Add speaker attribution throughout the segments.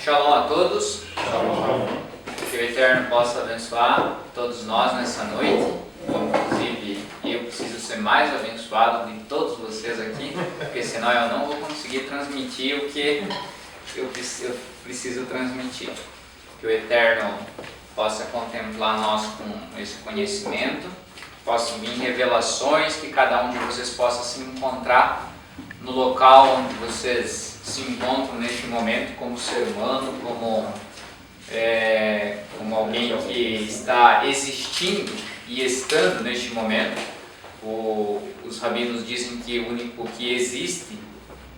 Speaker 1: Shalom a todos. Que o Eterno possa abençoar todos nós nessa noite. Inclusive, eu preciso ser mais abençoado de todos vocês aqui, porque senão eu não vou conseguir transmitir o que eu preciso transmitir. Que o Eterno possa contemplar nós com esse conhecimento, possam vir revelações, que cada um de vocês possa se encontrar no local onde vocês se encontram neste momento, como ser humano, como alguém que está existindo e estando neste momento. Os rabinos dizem que o único que existe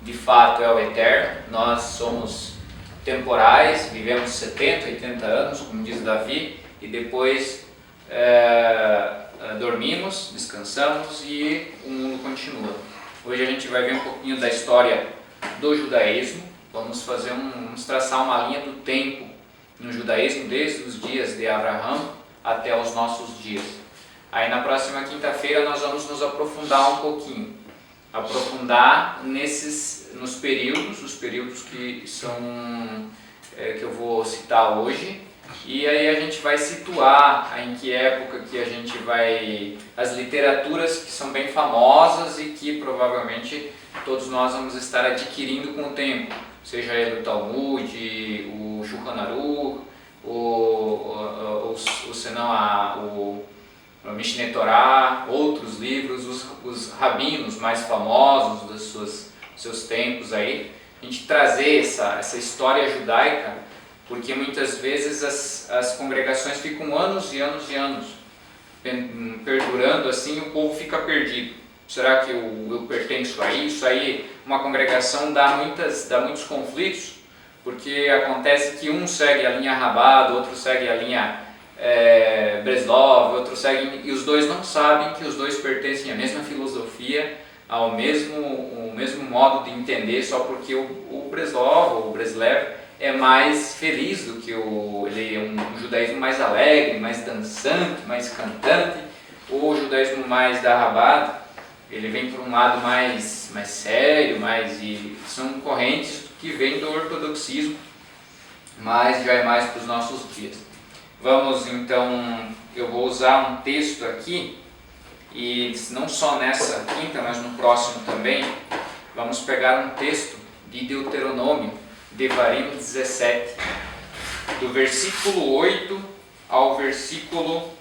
Speaker 1: de fato é o Eterno. Nós somos temporais, vivemos 70, 80 anos, como diz Davi, e depois dormimos, descansamos e o mundo continua. Hoje a gente vai ver um pouquinho da história do judaísmo. Vamos traçar uma linha do tempo no judaísmo, desde os dias de Abraão até os nossos dias. Aí na próxima quinta-feira nós vamos nos aprofundar um pouquinho, nos períodos, os períodos que que eu vou citar hoje, e aí a gente vai situar em que época que a gente vai, as literaturas que são bem famosas e que provavelmente todos nós vamos estar adquirindo com o tempo, seja ele o Talmud, o Shulchan Aruch, o Mishneh Torah, outros livros, os rabinos mais famosos dos seus tempos aí. A gente trazer essa história judaica, porque muitas vezes as congregações ficam anos e anos e anos perdurando assim, e o povo fica perdido. Será que eu pertenço a isso? Aí uma congregação dá muitos conflitos, porque acontece que um segue a linha Rabad, outro segue a linha Breslov, outro segue, e os dois não sabem que os dois pertencem à mesma filosofia, ao mesmo modo de entender, só porque o Breslov ou o Breslev é mais feliz do que ele é um judaísmo mais alegre, mais dançante, mais cantante. O judaísmo mais da Rabad, ele vem por um lado mais sério, e são correntes que vêm do ortodoxismo, mas já é mais para os nossos dias. Vamos então, eu vou usar um texto aqui, e não só nessa quinta, mas no próximo também, vamos pegar um texto de Deuteronômio, Devarim 17, do versículo 8 ao versículo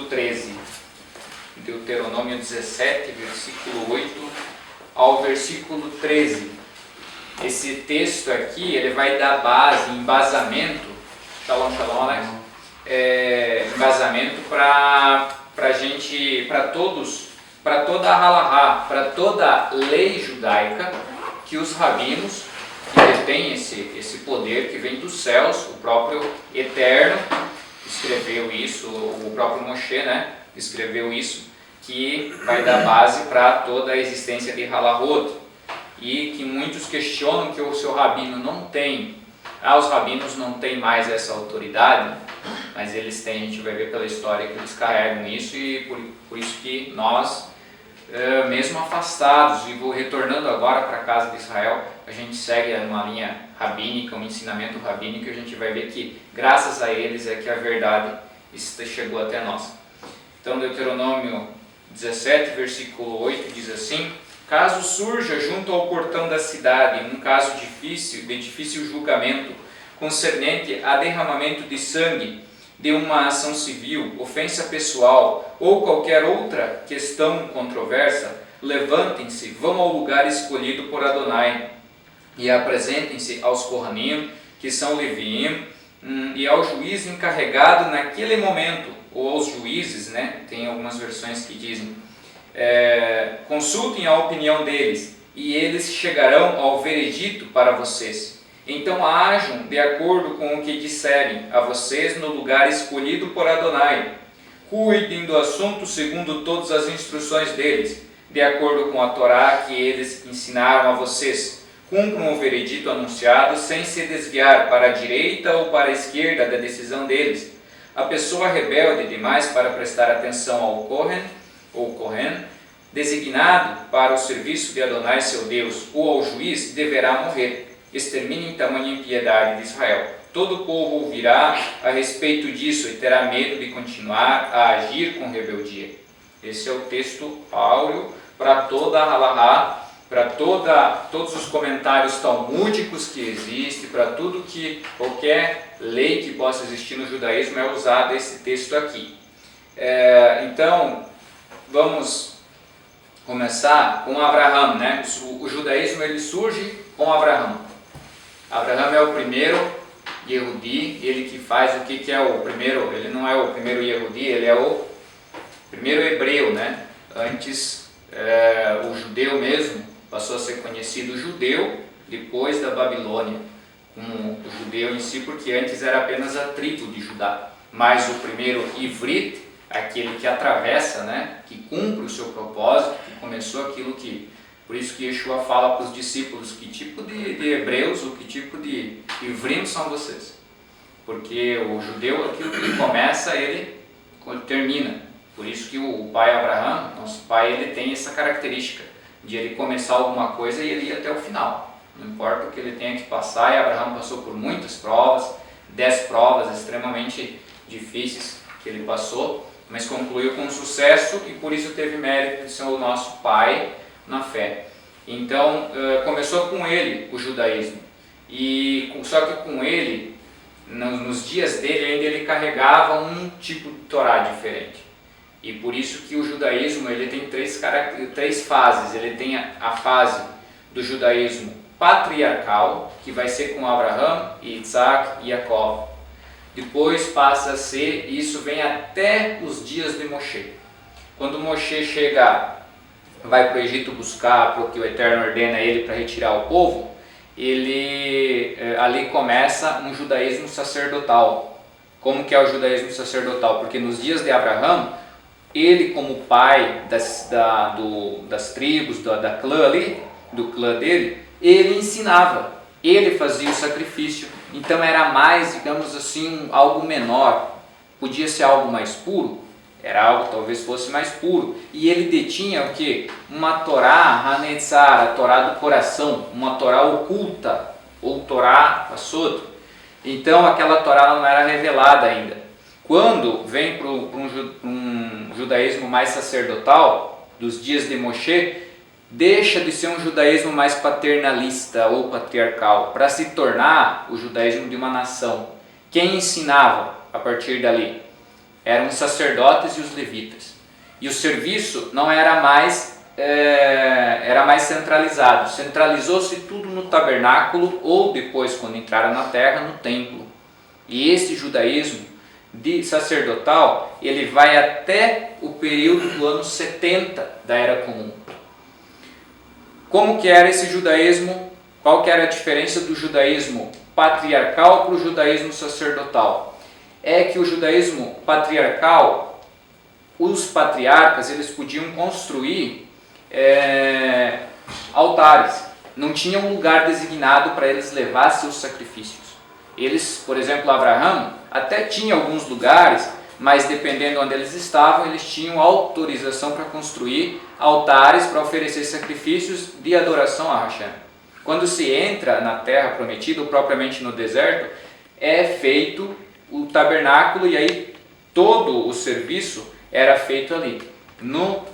Speaker 1: 13. Deuteronômio 17, versículo 8 ao versículo 13. Esse texto aqui, ele vai dar base, embasamento, shalom, Alex, embasamento para gente, para toda a halahá, para toda a lei judaica, que os rabinos, que detêm esse poder que vem dos céus, o próprio Eterno escreveu isso, o próprio Moshe, escreveu isso, que vai dar base para toda a existência de halahot, e que muitos questionam que o seu rabino não tem. Os rabinos não têm mais essa autoridade, mas eles têm. A gente vai ver pela história que eles carregam isso, e por isso que nós, mesmo afastados, e vou retornando agora para a casa de Israel, a gente segue uma linha rabínica, um ensinamento rabínico, e a gente vai ver que graças a eles é que a verdade chegou até nós. Então Deuteronômio 17, versículo 8 diz assim: caso surja junto ao portão da cidade um caso de difícil julgamento, concernente a derramamento de sangue, de uma ação civil, ofensa pessoal ou qualquer outra questão controversa, levantem-se, vão ao lugar escolhido por Adonai e apresentem-se aos Kohanim, que são Leviim, e ao juiz encarregado naquele momento, ou aos juízes, tem algumas versões que dizem, consultem a opinião deles, e eles chegarão ao veredito para vocês. Então ajam de acordo com o que disserem a vocês no lugar escolhido por Adonai. Cuidem do assunto segundo todas as instruções deles, de acordo com a Torá que eles ensinaram a vocês. Cumpram o veredito anunciado sem se desviar para a direita ou para a esquerda da decisão deles. A pessoa rebelde demais para prestar atenção ao Kohen, ou Kohen, designado para o serviço de Adonai seu Deus, ou ao juiz, deverá morrer. Extermine então a impiedade de Israel. Todo o povo ouvirá a respeito disso e terá medo de continuar a agir com rebeldia. Esse é o texto áureo para toda a halahá, para todos os comentários talmúdicos que existem, para tudo que qualquer lei que possa existir no judaísmo é usado esse texto aqui. Então, vamos começar com Abraão, né? O judaísmo ele surge com Abraão. Abraão é o primeiro Yehudi, ele que faz o que é o primeiro, ele não é o primeiro Yehudi, ele é o primeiro hebreu, né? Antes, o judeu mesmo passou a ser conhecido judeu depois da Babilônia, como o judeu em si, porque antes era apenas a tribo de Judá. Mas o primeiro Ivrit, aquele que atravessa, né? Que cumpre o seu propósito, que começou aquilo que... Por isso que Yeshua fala para os discípulos, que tipo de hebreus ou que tipo de ivrim são vocês? Porque o judeu, aquilo que ele começa, ele termina. Por isso que o pai Abraão, nosso pai, ele tem essa característica de ele começar alguma coisa e ele ir até o final. Não importa o que ele tenha que passar, e Abraão passou por muitas provas, 10 provas extremamente difíceis que ele passou, mas concluiu com sucesso e por isso teve mérito de ser o nosso pai na fé. Então, começou com ele o judaísmo. Só que com ele, nos dias dele, ainda ele carregava um tipo de Torá diferente. E por isso que o judaísmo ele tem três fases. Ele tem a fase do judaísmo patriarcal, que vai ser com Abraão, Isaac e Jacó. Depois passa a ser, isso vem até os dias de Moshe. Quando Moshe vai para o Egito buscar, porque o Eterno ordena ele para retirar o povo, ali começa um judaísmo sacerdotal. Como que é o judaísmo sacerdotal? Porque nos dias de Abraão, ele como pai das tribos, da clã ali, do clã dele, ele ensinava, ele fazia o sacrifício. Então era mais, digamos assim, algo menor. Podia ser algo mais puro, era algo talvez fosse mais puro. E ele detinha o que? Uma Torá Hanetzar, a Torá do coração, uma Torá oculta, ou Torá Passod. Então aquela Torá não era revelada ainda. Quando vem para um judaísmo mais sacerdotal, dos dias de Moshe, deixa de ser um judaísmo mais paternalista ou patriarcal, para se tornar o judaísmo de uma nação. Quem ensinava a partir dali? Eram os sacerdotes e os levitas. E o serviço não era mais, era mais centralizado. Centralizou-se tudo no tabernáculo ou depois, quando entraram na terra, no templo. E esse judaísmo sacerdotal, ele vai até o período do ano 70 da Era Comum. Como que era esse judaísmo? Qual que era a diferença do judaísmo patriarcal para o judaísmo sacerdotal? É que o judaísmo patriarcal, os patriarcas, eles podiam construir altares. Não tinha um lugar designado para eles levar seus sacrifícios. Eles, por exemplo, Abraão, até tinha alguns lugares, mas dependendo de onde eles estavam, eles tinham autorização para construir altares para oferecer sacrifícios de adoração a Hashem. Quando se entra na terra prometida, ou propriamente no deserto, é feito o tabernáculo e aí todo o serviço era feito ali, no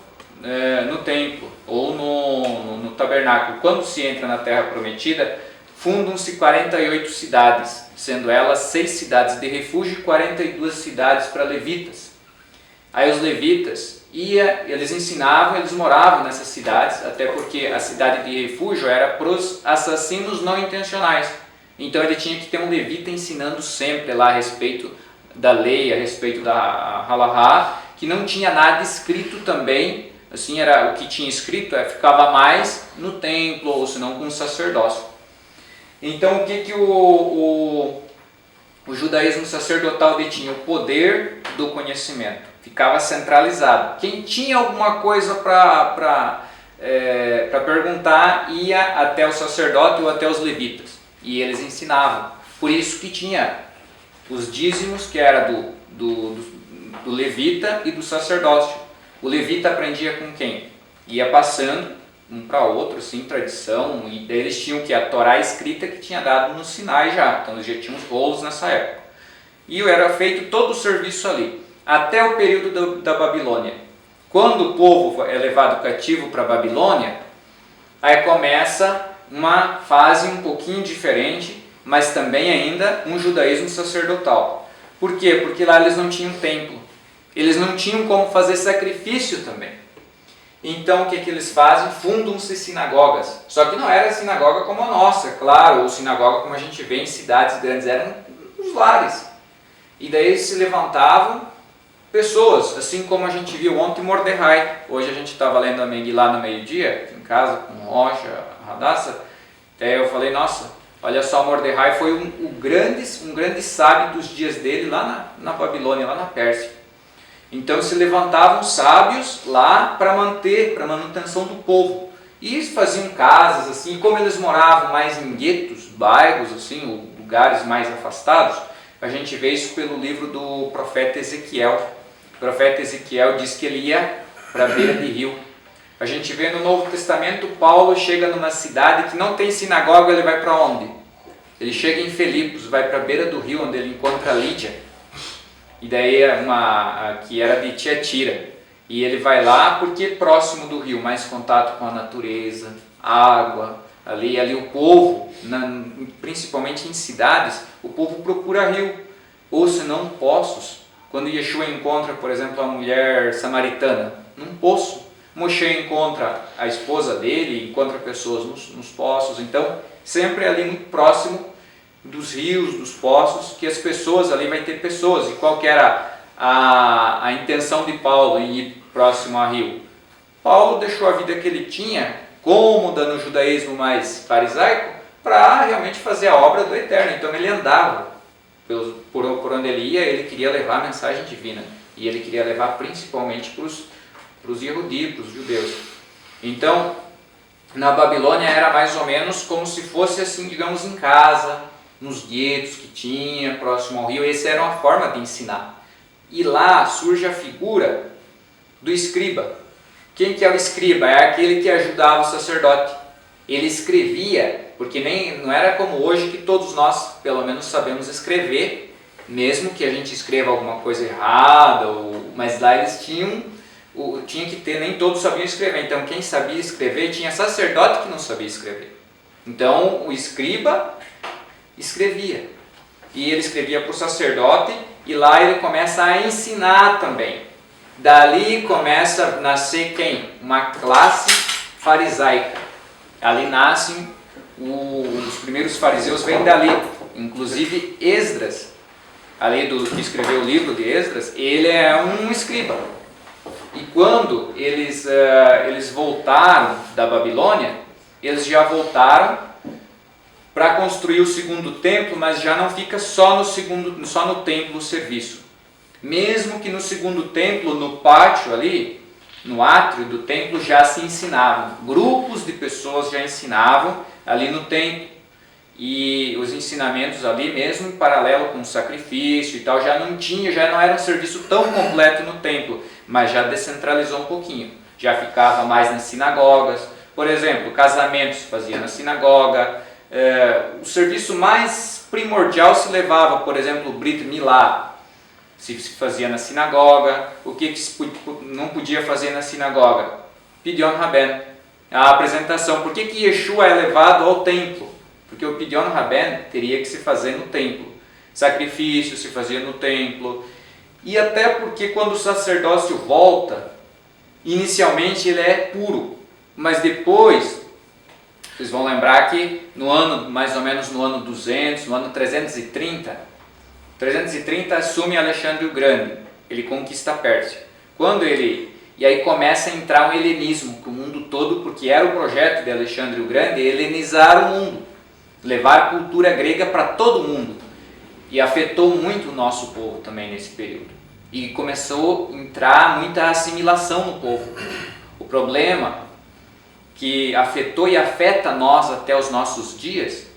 Speaker 1: templo ou no tabernáculo. Quando se entra na terra prometida, fundam-se 48 cidades, sendo elas 6 cidades de refúgio e 42 cidades para levitas. Aí os levitas eles ensinavam, eles moravam nessas cidades, até porque a cidade de refúgio era para os assassinos não intencionais. Então ele tinha que ter um levita ensinando sempre lá a respeito da lei, a respeito da halahá, que não tinha nada escrito também, assim, era o que tinha escrito, ficava mais no templo ou senão com o sacerdócio. Então o que o judaísmo sacerdotal detinha? O poder do conhecimento, ficava centralizado. Quem tinha alguma coisa para perguntar ia até o sacerdote ou até os levitas, e eles ensinavam. Por isso que tinha os dízimos, que era do levita e do sacerdócio. O levita aprendia com quem? ia passando um para outro, assim, tradição, e daí eles tinham que a Torá escrita que tinha dado no Sinai já, então eles já tinham os rolos nessa época. E era feito todo o serviço ali, até o período da Babilônia. Quando o povo é levado cativo para a Babilônia, aí começa uma fase um pouquinho diferente, mas também ainda um judaísmo sacerdotal. Por quê? Porque lá eles não tinham templo, eles não tinham como fazer sacrifício também. Então o que eles fazem? Fundam-se sinagogas. Só que não era sinagoga como a nossa, claro, ou sinagoga como a gente vê em cidades grandes, eram os lares. E daí se levantavam pessoas, assim como a gente viu ontem Mordecai. Hoje a gente estava lendo a Megilá no meio-dia, em casa, com Rocha, Radassa. Até eu falei, nossa, olha só, Mordecai foi um grande sábio dos dias dele lá na Babilônia, lá na Pérsia. Então se levantavam sábios lá para manutenção do povo. E eles faziam casas, assim, como eles moravam mais em guetos, bairros, assim, ou lugares mais afastados, a gente vê isso pelo livro do profeta Ezequiel. O profeta Ezequiel diz que ele ia para a beira de rio. A gente vê no Novo Testamento, Paulo chega numa cidade que não tem sinagoga, ele vai para onde? Ele chega em Filipos, vai para a beira do rio, onde ele encontra Lídia. E daí que era de Tiatira. E ele vai lá porque próximo do rio, mais contato com a natureza, água, ali o povo, principalmente em cidades, o povo procura rio, ou se não poços. Quando Yeshua encontra, por exemplo, a mulher samaritana, num poço, Moshe encontra a esposa dele, encontra pessoas nos poços. Então, sempre ali muito próximo dos rios, dos poços, que as pessoas ali vai ter pessoas. E qual que era a intenção de Paulo em ir próximo a rio? Paulo deixou a vida que ele tinha, cômoda no judaísmo mais farisaico, para realmente fazer a obra do Eterno. Então ele andava por onde ele ia, ele queria levar a mensagem divina. E ele queria levar principalmente para os Yehudi, para os judeus. Então, na Babilônia era mais ou menos como se fosse assim, digamos, em casa, nos guetos que tinha, próximo ao rio. Essa era uma forma de ensinar. E lá surge a figura do escriba. Quem que é o escriba? É aquele que ajudava o sacerdote. Ele escrevia, porque não era como hoje que todos nós, pelo menos, sabemos escrever, mesmo que a gente escreva alguma coisa errada, mas lá eles tinha que ter, nem todos sabiam escrever. Então quem sabia escrever, tinha sacerdote que não sabia escrever. Então o escriba escrevia. E ele escrevia para o sacerdote, e lá ele começa a ensinar também. Dali começa a nascer quem? Uma classe farisaica. Ali nascem os primeiros fariseus, vêm dali. Inclusive Esdras, ali que escreveu o livro de Esdras, ele é um escriba. E quando eles voltaram da Babilônia, eles já voltaram para construir o segundo templo, mas já não fica só no templo o serviço. Mesmo que no segundo templo, no pátio ali, no átrio do templo, já se ensinavam. Grupos de pessoas já ensinavam ali no templo. E os ensinamentos ali, mesmo em paralelo com o sacrifício e tal, já não era um serviço tão completo no templo, mas já descentralizou um pouquinho. Já ficava mais nas sinagogas. Por exemplo, casamentos se fazia na sinagoga. O serviço mais primordial se levava, por exemplo, o Brit Milá, se fazia na sinagoga. O que não podia fazer na sinagoga? Pidyon Haben, a apresentação. Por que Yeshua é levado ao templo? Porque o Pidyon Haben teria que se fazer no templo. Sacrifício se fazia no templo. E até porque quando o sacerdócio volta, inicialmente ele é puro, mas depois, vocês vão lembrar que mais ou menos no ano 200, no ano 330 assume Alexandre o Grande, ele conquista a Pérsia. E aí começa a entrar um helenismo para o mundo todo, porque era o projeto de Alexandre o Grande, helenizar o mundo, levar cultura grega para todo mundo. E afetou muito o nosso povo também nesse período. E começou a entrar muita assimilação no povo. O problema que afetou e afeta nós até os nossos dias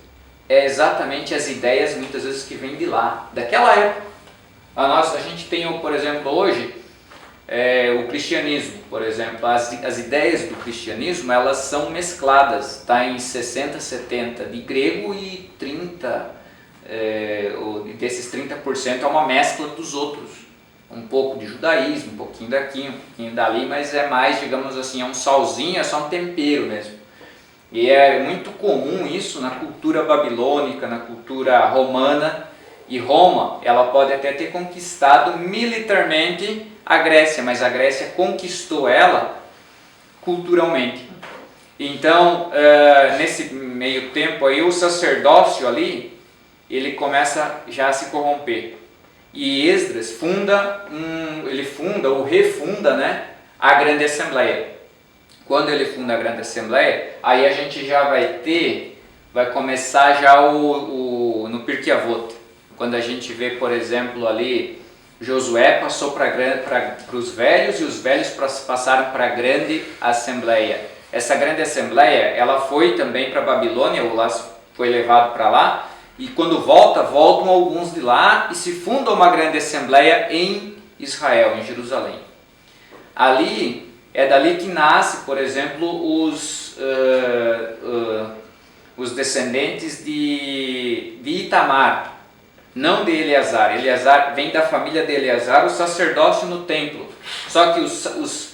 Speaker 1: é exatamente as ideias muitas vezes que vêm de lá, daquela época. A gente tem, por exemplo, hoje, o cristianismo, por exemplo, as ideias do cristianismo, elas são mescladas, está em 60, 70 de grego e 30, desses 30% é uma mescla dos outros, um pouco de judaísmo, um pouquinho daqui, um pouquinho dali, mas é mais, digamos assim, é um salzinho, é só um tempero mesmo. E é muito comum isso na cultura babilônica, na cultura romana, e Roma, ela pode até ter conquistado militarmente a Grécia, mas a Grécia conquistou ela culturalmente. Então, nesse meio tempo aí, o sacerdócio ali, ele começa já a se corromper. E Esdras refunda, né, a Grande Assembleia. Quando ele funda a Grande Assembleia, aí a gente já vai começar já no Pirkei Avot. Quando a gente vê, por exemplo, ali, Josué passou para os velhos e os velhos passaram para a Grande Assembleia. Essa Grande Assembleia, ela foi também para a Babilônia, ou lá foi levado para lá, e quando voltam alguns de lá e se funda uma Grande Assembleia em Israel, em Jerusalém. Ali, é dali que nasce, por exemplo, os descendentes de Itamar, não de Eleazar. Eleazar vem da família de Eleazar, o sacerdócio no templo. Só que os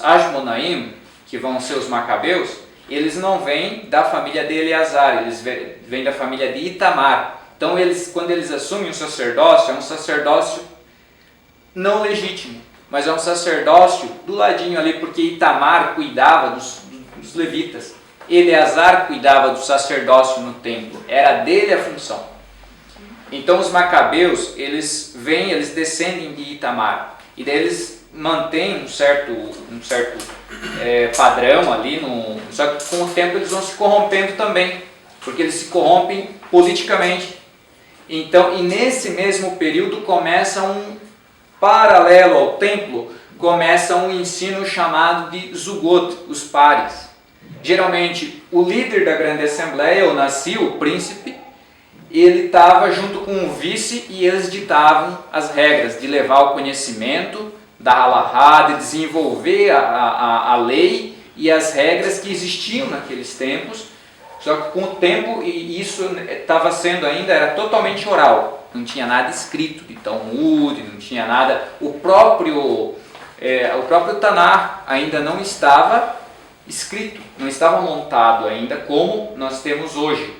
Speaker 1: Ashmonaim, que vão ser os Macabeus, eles não vêm da família de Eleazar, eles vêm da família de Itamar. Então, quando eles assumem o sacerdócio, é um sacerdócio não legítimo, mas é um sacerdócio do ladinho ali, porque Itamar cuidava dos levitas. Eleazar cuidava do sacerdócio no templo, era dele a função. Então os macabeus, eles descendem de Itamar, e daí eles mantêm um certo padrão ali, só que com o tempo eles vão se corrompendo também, porque eles se corrompem politicamente. Então, e nesse mesmo período começa paralelo ao templo, começa um ensino chamado de Zugot, os pares. Geralmente, o líder da Grande Assembleia, o Nassi, o príncipe, ele estava junto com o vice e eles ditavam as regras de levar o conhecimento da halahá, de desenvolver a lei e as regras que existiam naqueles tempos. Só que com o tempo, e isso estava sendo ainda, era totalmente oral, não tinha nada escrito de Talmud, não tinha nada. O próprio Tanar ainda não estava escrito, não estava montado ainda como nós temos hoje.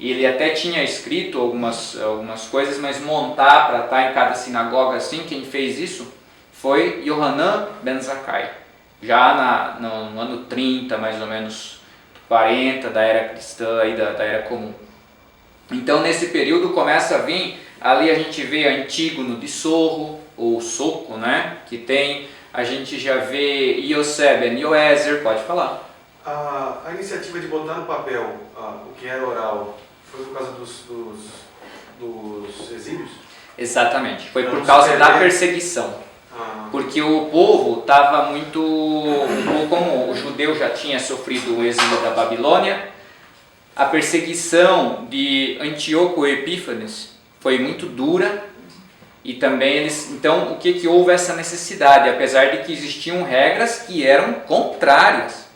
Speaker 1: Ele até tinha escrito algumas coisas, mas montar para estar em cada sinagoga assim, quem fez isso foi Yohanan ben Zakkai, já no ano 30, mais ou menos 40 da era cristã, aí da era comum. Então nesse período começa a vir, ali a gente vê Antígono de Sorro, ou Soco, né? Que tem, a gente já vê Yosef ben Yoezer, pode falar.
Speaker 2: A iniciativa de botar no papel o que era oral foi por causa dos exílios?
Speaker 1: Exatamente, foi por causa da perseguição. Porque o povo estava muito, como o judeu já tinha sofrido o exílio da Babilônia, a perseguição de Antíoco Epífanes foi muito dura, e também então o que houve essa necessidade, apesar de que existiam regras que eram contrárias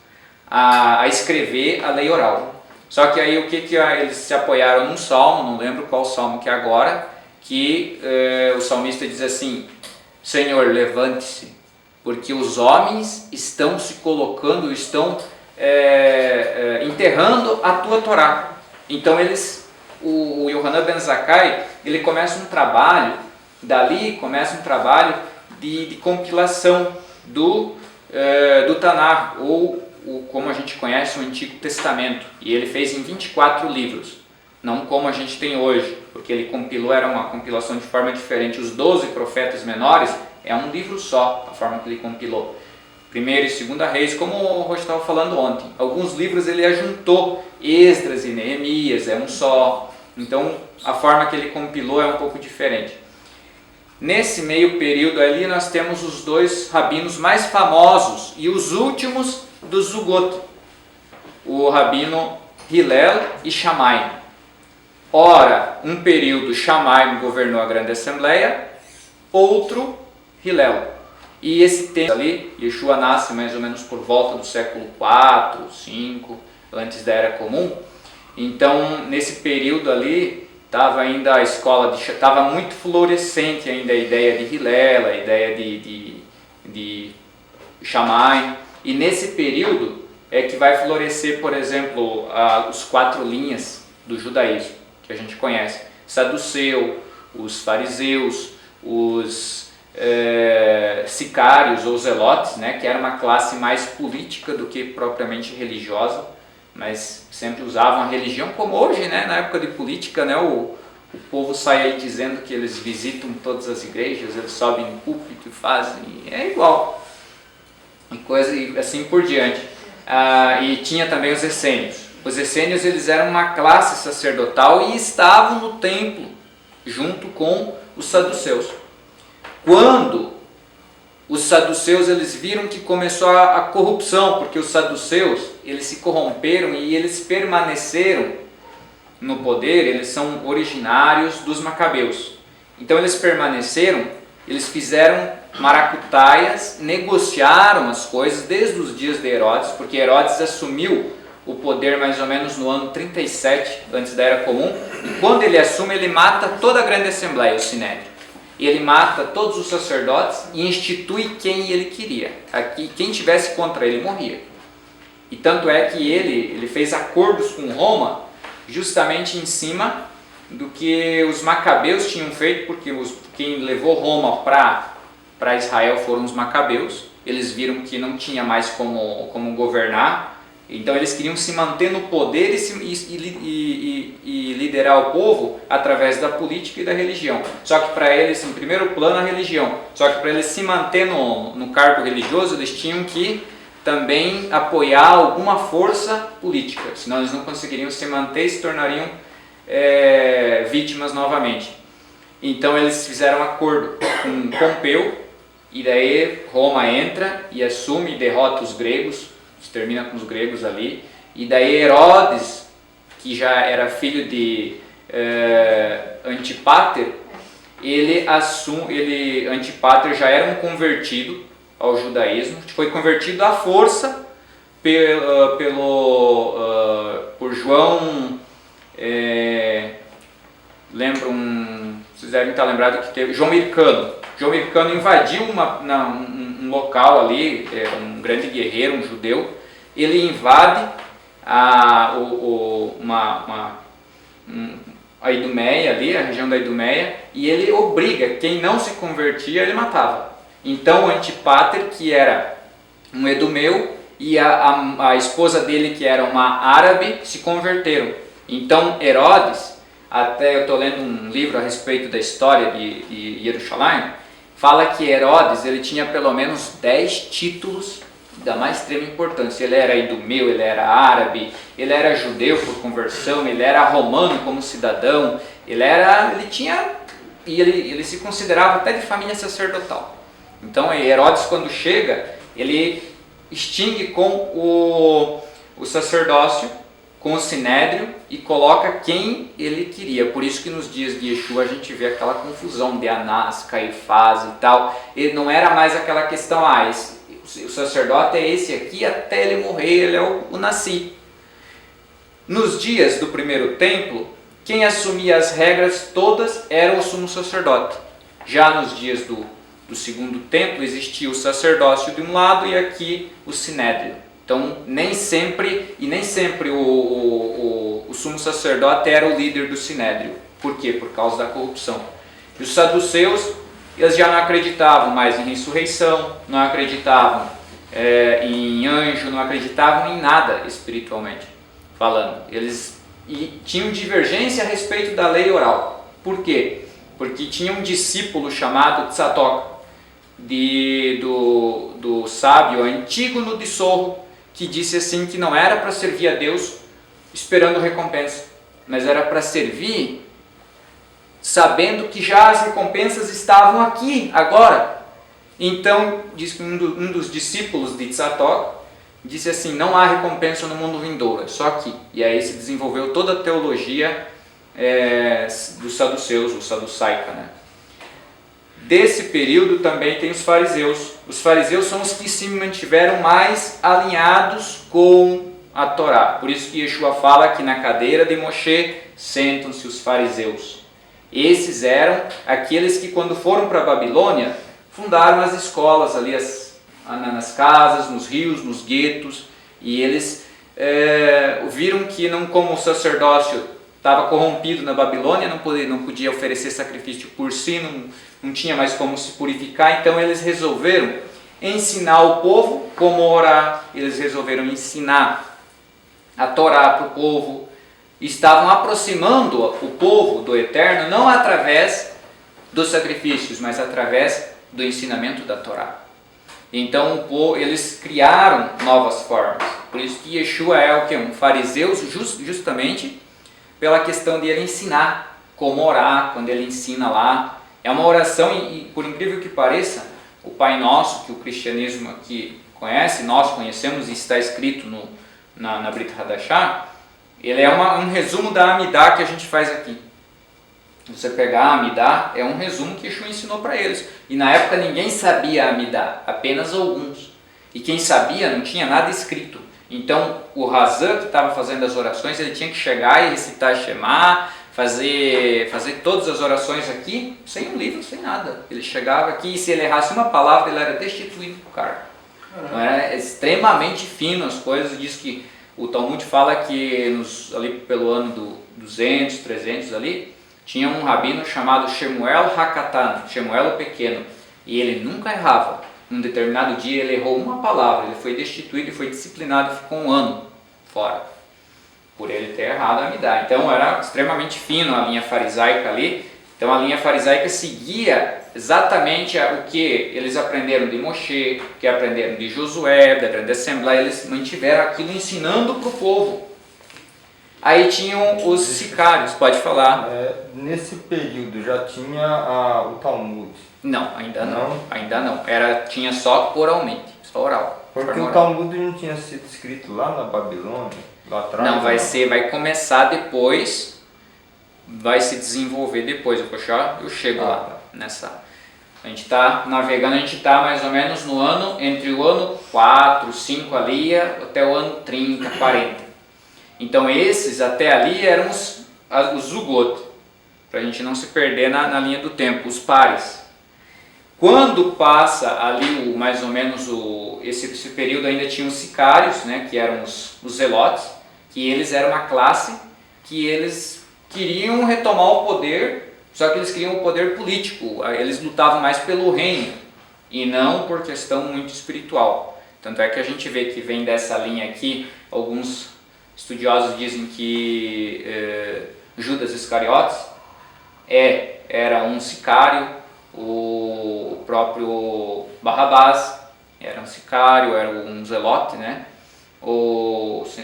Speaker 1: a escrever a lei oral. Só que aí eles se apoiaram num salmo, não lembro qual salmo que é agora, que o salmista diz assim: Senhor, levante-se, porque os homens estão se colocando, estão enterrando a tua Torá. Então o Yohanan ben Zakkai, ele começa um trabalho, de compilação do Tanar, ou como a gente conhece, o Antigo Testamento. E ele fez em 24 livros, não como a gente tem hoje, porque ele compilou, era uma compilação de forma diferente. Os 12 profetas menores é um livro só, a forma que ele compilou. Primeira e Segunda Reis, como o Rocha estava falando ontem. Alguns livros ele ajuntou, Esdras e Neemias, é um só. Então a forma que ele compilou é um pouco diferente. Nesse meio período ali nós temos os dois rabinos mais famosos e os últimos do Zugot, o rabino Hillel e Shammai. Ora, um período Shammai governou a Grande Assembleia outro Hillel. E esse tempo ali, Yeshua nasce mais ou menos por volta do século 4, 5, antes da Era Comum. Então, nesse período ali, estava ainda a escola, estava muito florescente ainda a ideia de Hillel, a ideia de Shammai. E nesse período é que vai florescer, por exemplo, os 4 linhas do judaísmo, que a gente conhece. Saduceu, os fariseus, os sicários ou zelotes, né, que era uma classe mais política do que propriamente religiosa, mas sempre usavam a religião como hoje, né, na época de política, né, o povo sai aí dizendo que eles visitam todas as igrejas, eles sobem no púlpito e fazem, é igual, e coisa e assim por diante. E tinha também os essênios. Os essênios, eles eram uma classe sacerdotal e estavam no templo junto com os saduceus. Quando os saduceus eles viram que começou a corrupção, porque os saduceus eles se corromperam e eles permaneceram no poder, eles são originários dos macabeus. Então eles permaneceram, eles fizeram maracutaias, negociaram as coisas desde os dias de Herodes, porque Herodes assumiu o poder mais ou menos no ano 37, antes da Era Comum, e quando ele assume, ele mata toda a grande assembleia, o Sinédrio. Ele mata todos os sacerdotes e institui quem ele queria. Aqui, quem tivesse contra ele morria. E tanto é que ele fez acordos com Roma justamente em cima do que os macabeus tinham feito, porque quem levou Roma para Israel foram os macabeus. Eles viram que não tinha mais como governar, então eles queriam se manter no poder e liderar o povo através da política e da religião. Só que para eles, em primeiro plano, a religião. Só que para eles se manter no cargo religioso, eles tinham que também apoiar alguma força política, senão eles não conseguiriam se manter e se tornariam vítimas novamente. Então eles fizeram um acordo com Pompeu, e daí Roma entra e assume e derrota os gregos, termina com os gregos ali, e daí Herodes, que já era filho de Antipater, Antipater já era um convertido ao judaísmo, foi convertido à força por João, vocês devem estar lembrados que teve João Hircano. João Hircano invadiu um local ali, um grande guerreiro, um judeu. Ele invade a Idumeia ali, a região da Idumeia, e ele obriga, quem não se convertia, ele matava. Então Antipater, que era um edumeu, e a esposa dele, que era uma árabe, se converteram. Então Herodes, até eu estou lendo um livro a respeito da história de Jerusalém, fala que Herodes ele tinha pelo menos 10 títulos da mais extrema importância. Ele era idumeu, ele era árabe, ele era judeu por conversão, ele era romano como cidadão, ele se considerava até de família sacerdotal. Então Herodes, quando chega, ele extingue com o sacerdócio, com o sinédrio, e coloca quem ele queria. Por isso que nos dias de Yeshua a gente vê aquela confusão de Anás, Caifás e tal. Ele não era mais aquela questão, o sacerdote é esse aqui até ele morrer, ele é o Nassi. Nos dias do primeiro templo, quem assumia as regras todas era o sumo sacerdote. Já nos dias do segundo templo existia o sacerdócio de um lado e aqui o sinédrio. Então nem sempre o sumo sacerdote era o líder do sinédrio. Por quê? Por causa da corrupção. E os saduceus, eles já não acreditavam mais em ressurreição, não acreditavam em anjo, não acreditavam em nada espiritualmente falando. Eles tinham divergência a respeito da lei oral. Por quê? Porque tinha um discípulo chamado Tzadok, do sábio Antígono de Sorro, que disse assim que não era para servir a Deus esperando recompensa, mas era para servir sabendo que já as recompensas estavam aqui, agora. Então, diz que um dos discípulos de Tzadok disse assim, não há recompensa no mundo vindouro, é só aqui. E aí se desenvolveu toda a teologia dos saduceus, o saducaica, né? desse período também tem os fariseus. Os fariseus são os que se mantiveram mais alinhados com a Torá. Por isso que Yeshua fala que na cadeira de Moshe sentam-se os fariseus. Esses eram aqueles que, quando foram para a Babilônia, fundaram as escolas ali nas casas, nos rios, nos guetos, e eles viram que, não, como o sacerdócio estava corrompido na Babilônia, não podia oferecer sacrifício por si, não tinha mais como se purificar, então eles resolveram ensinar o povo como orar, eles resolveram ensinar a Torá para o povo, estavam aproximando o povo do Eterno, não através dos sacrifícios, mas através do ensinamento da Torá. Então eles criaram novas formas, por isso que Yeshua é o que? Um fariseu, justamente pela questão de ele ensinar como orar, quando ele ensina lá. É uma oração, e por incrível que pareça, o Pai Nosso, que o cristianismo aqui conhece, nós conhecemos e está escrito na Brit Hadashah, ele é um resumo da Amidá que a gente faz aqui. Você pegar a Amidá, é um resumo que Yeshua ensinou para eles. E na época ninguém sabia a Amidá, apenas alguns. E quem sabia não tinha nada escrito. Então o Razan, que estava fazendo as orações, ele tinha que chegar e recitar Shema, fazer todas as orações aqui, sem um livro, sem nada. Ele chegava aqui e se ele errasse uma palavra, ele era destituído do cargo. Então, era extremamente fino as coisas. Diz que o Talmud fala que ali pelo ano do 200, 300 ali, tinha um rabino chamado Shemuel Hakatan, Shemuel o Pequeno, e ele nunca errava. Num determinado dia ele errou uma palavra, ele foi destituído e foi disciplinado e ficou um ano fora, por ele ter errado a Amidá. Então era extremamente fino a linha farisaica ali. Então a linha farisaica seguia exatamente o que eles aprenderam de Moshe, o que aprenderam de Josué, da grande assembleia, eles mantiveram aquilo ensinando para o povo. Aí tinham os sicários, pode falar.
Speaker 3: Nesse período já tinha o Talmud?
Speaker 1: Não, ainda não. Ainda não. Tinha só oralmente, só oral.
Speaker 3: Porque o Talmud não tinha sido escrito lá na Babilônia, lá atrás?
Speaker 1: Não, vai começar depois, vai se desenvolver depois. Eu chego lá nessa. A gente está navegando, a gente está mais ou menos no ano, entre o ano 4, 5 ali, até o ano 30, 40. Então esses até ali eram os zugot, para a gente não se perder na linha do tempo, os pares. Quando passa ali mais ou menos esse período, ainda tinha os sicários, né, que eram os zelotes, que eles eram uma classe que eles queriam retomar o poder, só que eles queriam o poder político, eles lutavam mais pelo reino e não por questão muito espiritual. Tanto é que a gente vê que vem dessa linha aqui, alguns estudiosos dizem que Judas Iscariotes era um sicário, o próprio Barrabás era um sicário, era um zelote, né?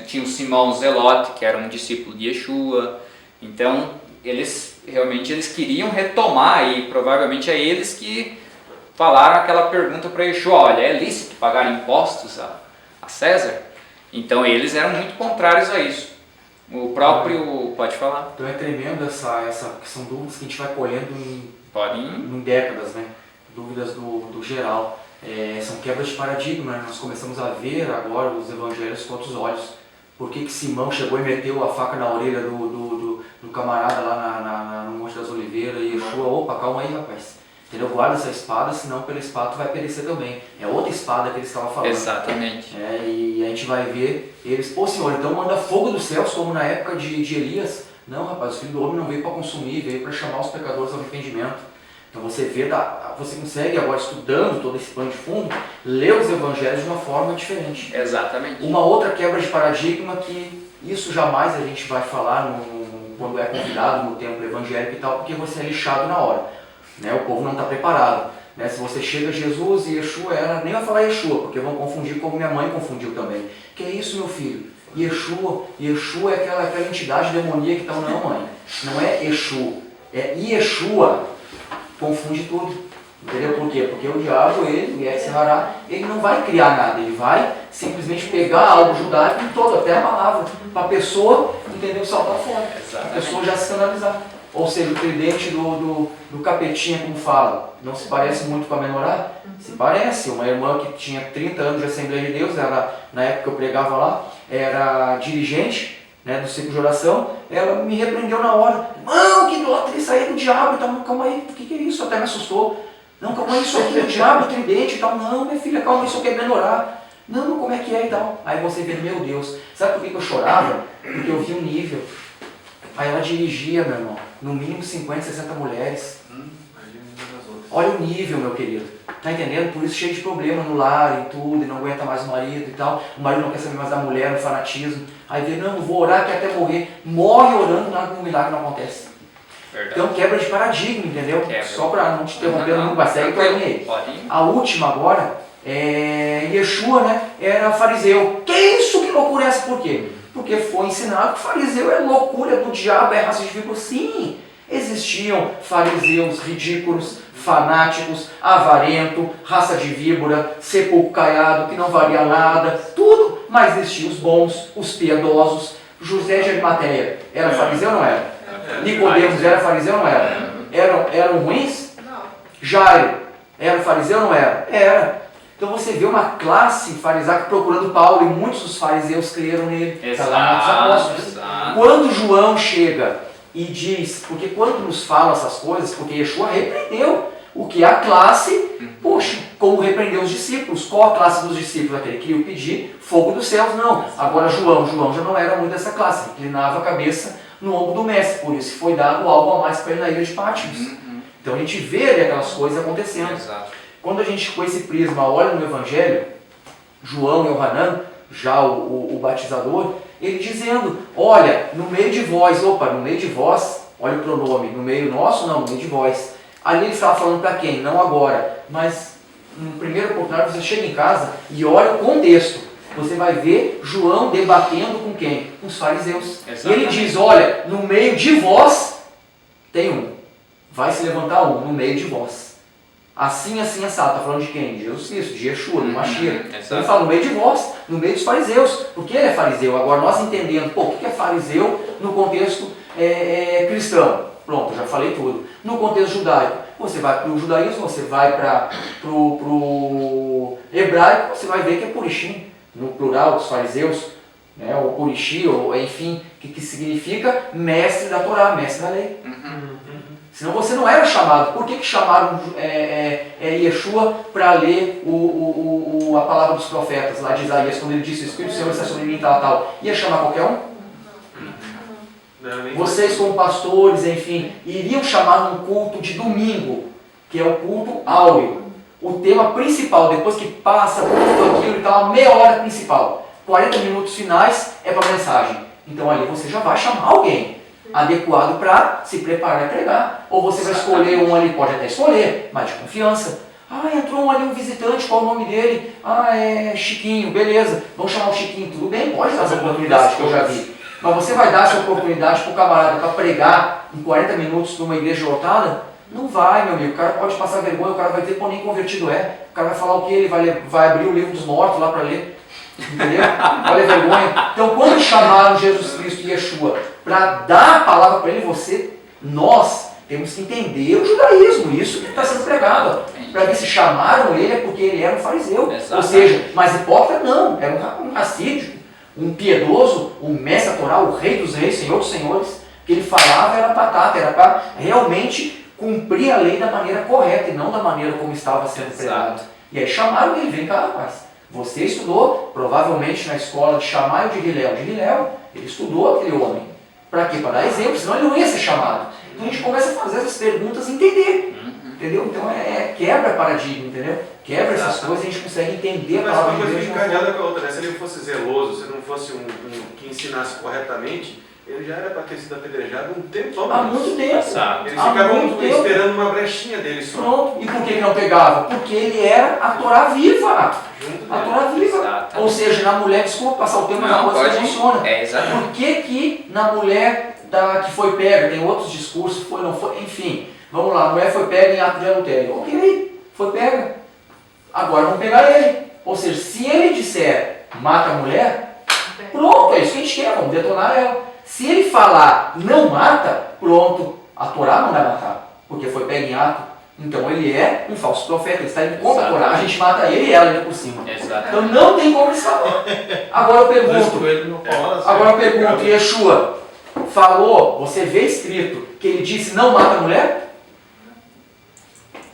Speaker 1: Tinha o Simão Zelote, que era um discípulo de Yeshua. Então eles queriam retomar, e provavelmente é eles que falaram aquela pergunta para Yeshua: olha, é lícito pagar impostos a César? Então eles eram muito contrários a isso. O próprio, pode falar.
Speaker 4: Então é tremendo que são dúvidas que a gente vai colhendo em décadas, né? Dúvidas do geral. São quebras de paradigma, né? Nós começamos a ver agora os evangelhos com outros olhos. Por que Simão chegou e meteu a faca na orelha do camarada lá no Monte das Oliveiras, e Yeshua: opa, calma aí, rapaz. Entendeu? Guarda essa espada, senão pela espada tu vai perecer também. É outra espada que eles estavam falando.
Speaker 1: Exatamente.
Speaker 4: E a gente vai ver eles: pô, Senhor, então manda fogo dos céus, como na época de Elias. Não, rapaz, o Filho do Homem não veio para consumir, veio para chamar os pecadores ao arrependimento. Então você consegue agora, estudando todo esse pano de fundo, ler os evangelhos de uma forma diferente.
Speaker 1: Exatamente.
Speaker 4: Uma outra quebra de paradigma, que isso jamais a gente vai falar quando é convidado no templo evangélico e tal, porque você é lixado na hora. Né? O povo não está preparado. Né? Se você chega a Jesus e Yeshua nem vai falar Yeshua, porque vão confundir como minha mãe confundiu também. Que é isso, meu filho? Yeshua é aquela entidade demoníaca e tal. Não, mãe. Não é Yeshua. É Yeshua. Confunde tudo. Entendeu por quê? Porque o diabo, ele não vai criar nada. Ele vai simplesmente pegar algo judaico todo, até a palavra, para a pessoa, entendeu, saltar fora. A pessoa já se canalizar. Ou seja, o tridente do capetinha, como fala, não se parece muito com a menorá? Se parece. Uma irmã que tinha 30 anos de Assembleia de Deus, ela, na época que eu pregava lá, era dirigente, né, do ciclo de oração, ela me repreendeu na hora. Não, que idolatria, isso aí é do diabo e tal. Calma aí, o que é isso? Até me assustou. Não, calma aí, isso aqui é do diabo, tridente e tal. Não, minha filha, calma, isso aqui é menorá. Não, como é que é e tal. Aí você vê, meu Deus, sabe por que eu chorava? Porque eu vi o nível. Aí ela dirigia, meu irmão, no mínimo 50, 60 mulheres. Olha o nível, meu querido. Tá entendendo? Por isso cheio de problema no lar e tudo, e não aguenta mais o marido e tal. O marido não quer saber mais da mulher, no fanatismo. Aí vê, não, vou orar que até morrer. Morre orando, nada, um milagre não acontece.
Speaker 1: Verdade.
Speaker 4: Então quebra de paradigma, entendeu?
Speaker 1: Quebra.
Speaker 4: Só para não te interromper, não vai segue tua linha aí.
Speaker 1: Pode ir.
Speaker 4: A última agora, Yeshua, né, era fariseu. Que isso? Que loucura é essa? Por quê? Porque foi ensinado que fariseu é loucura do diabo, é raça de víbora. Sim, existiam fariseus ridículos, fanáticos, avarento, raça de víbora, sepulcro caiado, que não valia nada, tudo. Mas existiam os bons, os piedosos. José de Arimateia era fariseu ou não era? Nicodemos era fariseu ou não era? Eram ruins?
Speaker 5: Não.
Speaker 4: Jairo era fariseu ou não era? Era. Então você vê uma classe farisaica procurando Paulo e muitos dos fariseus creram nele. Está lá nos Apóstolos.
Speaker 1: Exato.
Speaker 4: Quando João chega e diz, porque quando nos fala essas coisas, porque Yeshua repreendeu o que a classe, poxa, como repreendeu os discípulos. Qual a classe dos discípulos? Aquele que ia pedir fogo dos céus? Não. Agora João já não era muito dessa classe, inclinava a cabeça no ombro do mestre, por isso foi dado algo a mais para ele na ilha de Patmos. Então a gente vê ali aquelas coisas acontecendo.
Speaker 1: Exato.
Speaker 4: Quando a gente com esse prisma olha no Evangelho, João e Yohanan, já o batizador, ele dizendo, olha, no meio de vós, no meio de vós, olha o pronome, no meio nosso não, no meio de vós. Ali ele estava falando para quem? Não agora, mas no primeiro oportunidade você chega em casa e olha o contexto. Você vai ver João debatendo com quem? Com os fariseus.
Speaker 1: Exatamente.
Speaker 4: E ele diz, olha, no meio de vós tem um. Vai se levantar um no meio de vós. Assim, assado. Está falando de quem? De Jesus Cristo, de Yeshua, do Mashiach. Ele fala no meio de vós, no meio dos fariseus. Porque ele é fariseu. Agora nós entendendo, o que é fariseu no contexto cristão? Pronto, já falei tudo. No contexto judaico, você vai para o judaísmo, você vai para o hebraico, você vai ver que é Purishim, no plural dos fariseus, né, ou Purishi, ou enfim, que significa mestre da Torá, mestre da lei. Senão você não era chamado. Por que chamaram Yeshua para ler a palavra dos profetas, lá de Isaías, quando ele disse, o Espírito do Senhor está sobre mim, tal. Ia chamar qualquer um? Vocês como pastores, enfim, iriam chamar num culto de domingo, que é o culto áureo. O tema principal, depois que passa por tudo aquilo e tal, a meia hora principal. 40 minutos finais é para a mensagem. Então ali você já vai chamar alguém adequado para se preparar e pregar. Ou você vai escolher um ali, pode até escolher, mas de confiança. Entrou ali um visitante, qual o nome dele? É Chiquinho, beleza. Vamos chamar o Chiquinho, tudo bem? Pode dar essa oportunidade que eu já vi. Mas você vai dar essa oportunidade para o camarada para pregar em 40 minutos numa igreja lotada? Não vai, meu amigo. O cara pode passar vergonha, o cara vai dizer, pô, nem convertido é. O cara vai falar o que? Ele vai abrir o livro dos mortos lá para ler. Entendeu? Olha a vergonha. Então, quando chamaram Jesus Cristo e Yeshua para dar a palavra para ele, nós temos que entender o judaísmo, isso que está sendo pregado. Para ver se chamaram ele é porque ele era um fariseu.
Speaker 1: Exatamente.
Speaker 4: Ou seja, mas hipócrita não, era um racídio, um piedoso, um mestre toral, o rei dos reis, senhor dos senhores. Que ele falava era batata, era para realmente cumprir a lei da maneira correta e não da maneira como estava sendo pregado. E aí chamaram ele, vem cá, rapaz. Você estudou, provavelmente na escola de Shammai ou de Hillel. Ele estudou aquele homem. Para quê? Para dar exemplo, senão ele não ia ser chamado. Então a gente começa a fazer essas perguntas e entender. Entendeu? Então quebra paradigma, entendeu? Quebra essas coisas e a gente consegue entender a
Speaker 2: Mas
Speaker 4: palavra
Speaker 2: uma
Speaker 4: de
Speaker 2: coisa
Speaker 4: Deus.
Speaker 2: fica encadeada com a outra, né? Se ele fosse zeloso, se não fosse um que ensinasse corretamente, ele já era para ter sido apedrejado um tempão.
Speaker 4: Há muito tempo.
Speaker 2: Eles
Speaker 4: Há
Speaker 2: ficavam
Speaker 4: muito tempo.
Speaker 2: esperando uma brechinha dele só.
Speaker 4: Pronto. E por que ele não pegava? Porque ele era a Torá viva.
Speaker 2: Junto
Speaker 4: A
Speaker 2: dele.
Speaker 4: Torá viva.
Speaker 1: Exatamente.
Speaker 4: Ou seja, na mulher, desculpa passar o tempo, mas a
Speaker 1: Não,
Speaker 4: coisa
Speaker 1: pode.
Speaker 4: funciona.
Speaker 1: Exatamente.
Speaker 4: Por que na mulher que foi pega, tem outros discursos, foi, não foi, enfim, vamos lá, a mulher foi pega em ato de adultério. Ok, foi pega. Agora vamos pegar ele. Ou seja, se ele disser mata a mulher, pronto, é isso que a gente quer, vamos detonar ela. Se ele falar não mata, pronto, A Torá não vai matar, porque foi pego em ato. Então ele é um falso profeta, ele está indo contra a Torá. A gente mata ele e ela ainda por cima.
Speaker 1: Exatamente.
Speaker 4: Então não tem como escapar. Agora eu pergunto, Yeshua falou, você vê escrito que ele disse não mata a mulher?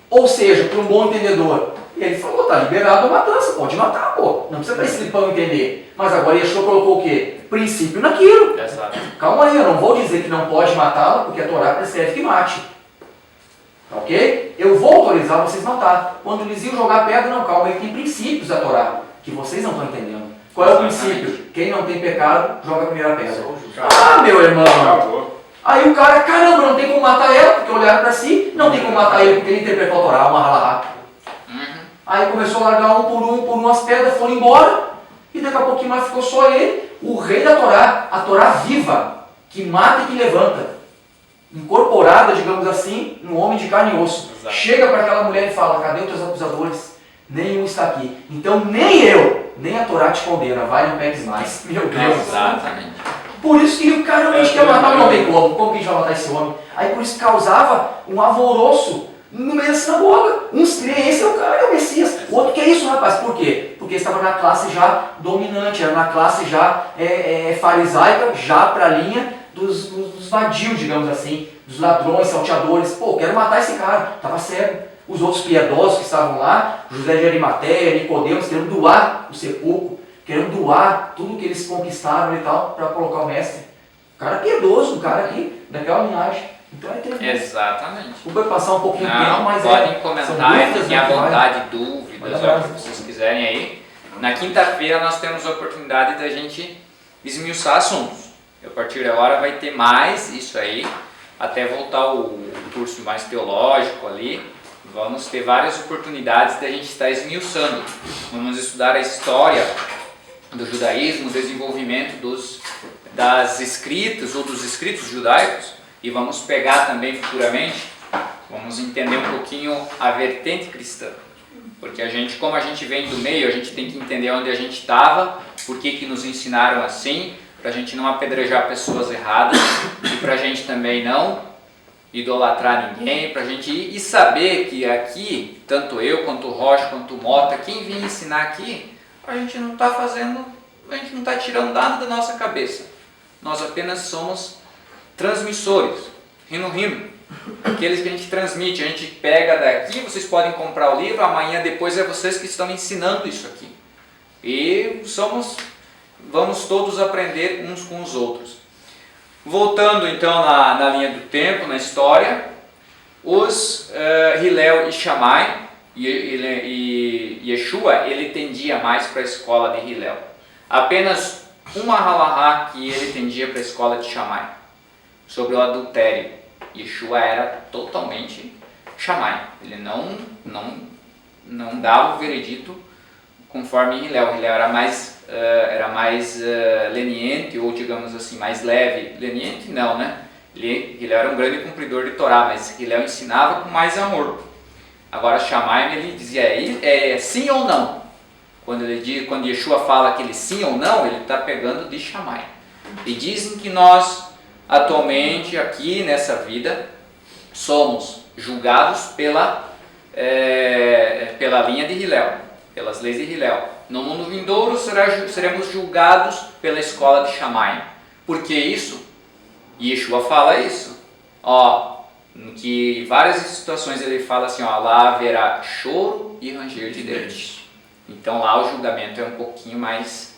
Speaker 4: Ou seja, para um bom entendedor, ele falou, tá liberado a matança, pode matar, pô. Não precisa estar escrito para eu entender. Mas agora Yeshua colocou o quê? Princípio naquilo.
Speaker 1: Exato.
Speaker 4: Calma aí, eu não vou dizer que não pode matá-la, porque a Torá prescreve que mate. Ok? Eu vou autorizar vocês matar. Quando eles iam jogar pedra, não, calma aí, tem princípios da Torá, que vocês não estão entendendo. Qual é o princípio? Quem não tem pecado, joga a primeira pedra. Ah, meu irmão! Aí o cara, caramba, não tem como matar ela, porque olharam para si, não tem como matar ele, porque ele interpretou a Torá, uma halahá. Aí começou a largar um por um as pedras, foram embora, e daqui a pouquinho mais ficou só ele, o rei da Torá, a Torá viva, que mata e que levanta. Incorporada, digamos assim, no homem de carne e osso.
Speaker 1: Exato.
Speaker 4: Chega para aquela mulher e fala, cadê os teus acusadores? Nenhum está aqui. Então nem eu, nem a Torá te condena, vai, não pegues mais. Meu Deus.
Speaker 1: Exatamente.
Speaker 4: Por isso que o cara realmente quer matar, não tem como que a gente vai matar esse homem? Aí por isso causava um alvoroço no meio da sinagoga. Uns creem, esse é o cara, é o Messias. O outro, que é isso, rapaz? Por quê? Porque estava na classe já dominante, era na classe já farisaica, já para a linha dos vadios, digamos assim, dos ladrões, salteadores. Pô, quero matar esse cara, estava cego. Os outros piedosos que estavam lá, José de Arimateia, Nicodemos, querendo doar o sepulcro, querendo doar tudo que eles conquistaram e tal, para colocar o mestre. O cara piedoso, o cara aqui, daquela linhagem. Então é tremendo.
Speaker 1: Exatamente.
Speaker 4: Vai passar um pouquinho de tempo, mas
Speaker 1: podem comentar, fiquem à vontade, dúvidas,
Speaker 4: Olha,
Speaker 1: o que vocês quiserem aí. Na quinta-feira nós temos a oportunidade da gente esmiuçar assuntos. A partir de agora vai ter mais isso aí, até voltar o curso mais teológico ali. Vamos ter várias oportunidades da gente estar esmiuçando. Vamos estudar a história do judaísmo, o desenvolvimento das escritas ou dos escritos judaicos, e vamos pegar também futuramente, vamos entender um pouquinho a vertente cristã. Porque como a gente vem do meio, a gente tem que entender onde a gente estava, por que nos ensinaram assim, para a gente não apedrejar pessoas erradas e para a gente também não idolatrar ninguém, para a gente ir e saber que aqui, tanto eu, quanto o Rocha, quanto o Mota, quem vem ensinar aqui, a gente não está fazendo, a gente não está tirando nada da nossa cabeça. Nós apenas somos transmissores, rino, aqueles que a gente transmite, a gente pega daqui, vocês podem comprar o livro, amanhã depois é vocês que estão ensinando isso aqui. E vamos todos aprender uns com os outros. Voltando então na linha do tempo, na história, os Hillel e Shammai, e Yeshua, ele tendia mais para a escola de Hillel. Apenas uma halahá que ele tendia para a escola de Shammai, sobre o adultério. Yeshua era totalmente Shammai, ele não dava o veredito conforme Hillel. Hillel era mais leniente, ou digamos assim, mais leve. Leniente não, né? Hillel era um grande cumpridor de Torá, mas Hillel ensinava com mais amor. Agora Shammai, ele dizia, é sim ou não? Quando Yeshua fala aquele sim ou não, ele está pegando de Shammai. E dizem que nós, atualmente, aqui nessa vida, somos julgados pela linha de Hillel, pelas leis de Hillel. No mundo vindouro seremos julgados pela escola de Shammai. Por que isso? Yeshua fala isso. Que em várias situações ele fala assim, lá haverá choro e ranger de dentes. Então lá o julgamento é um pouquinho mais,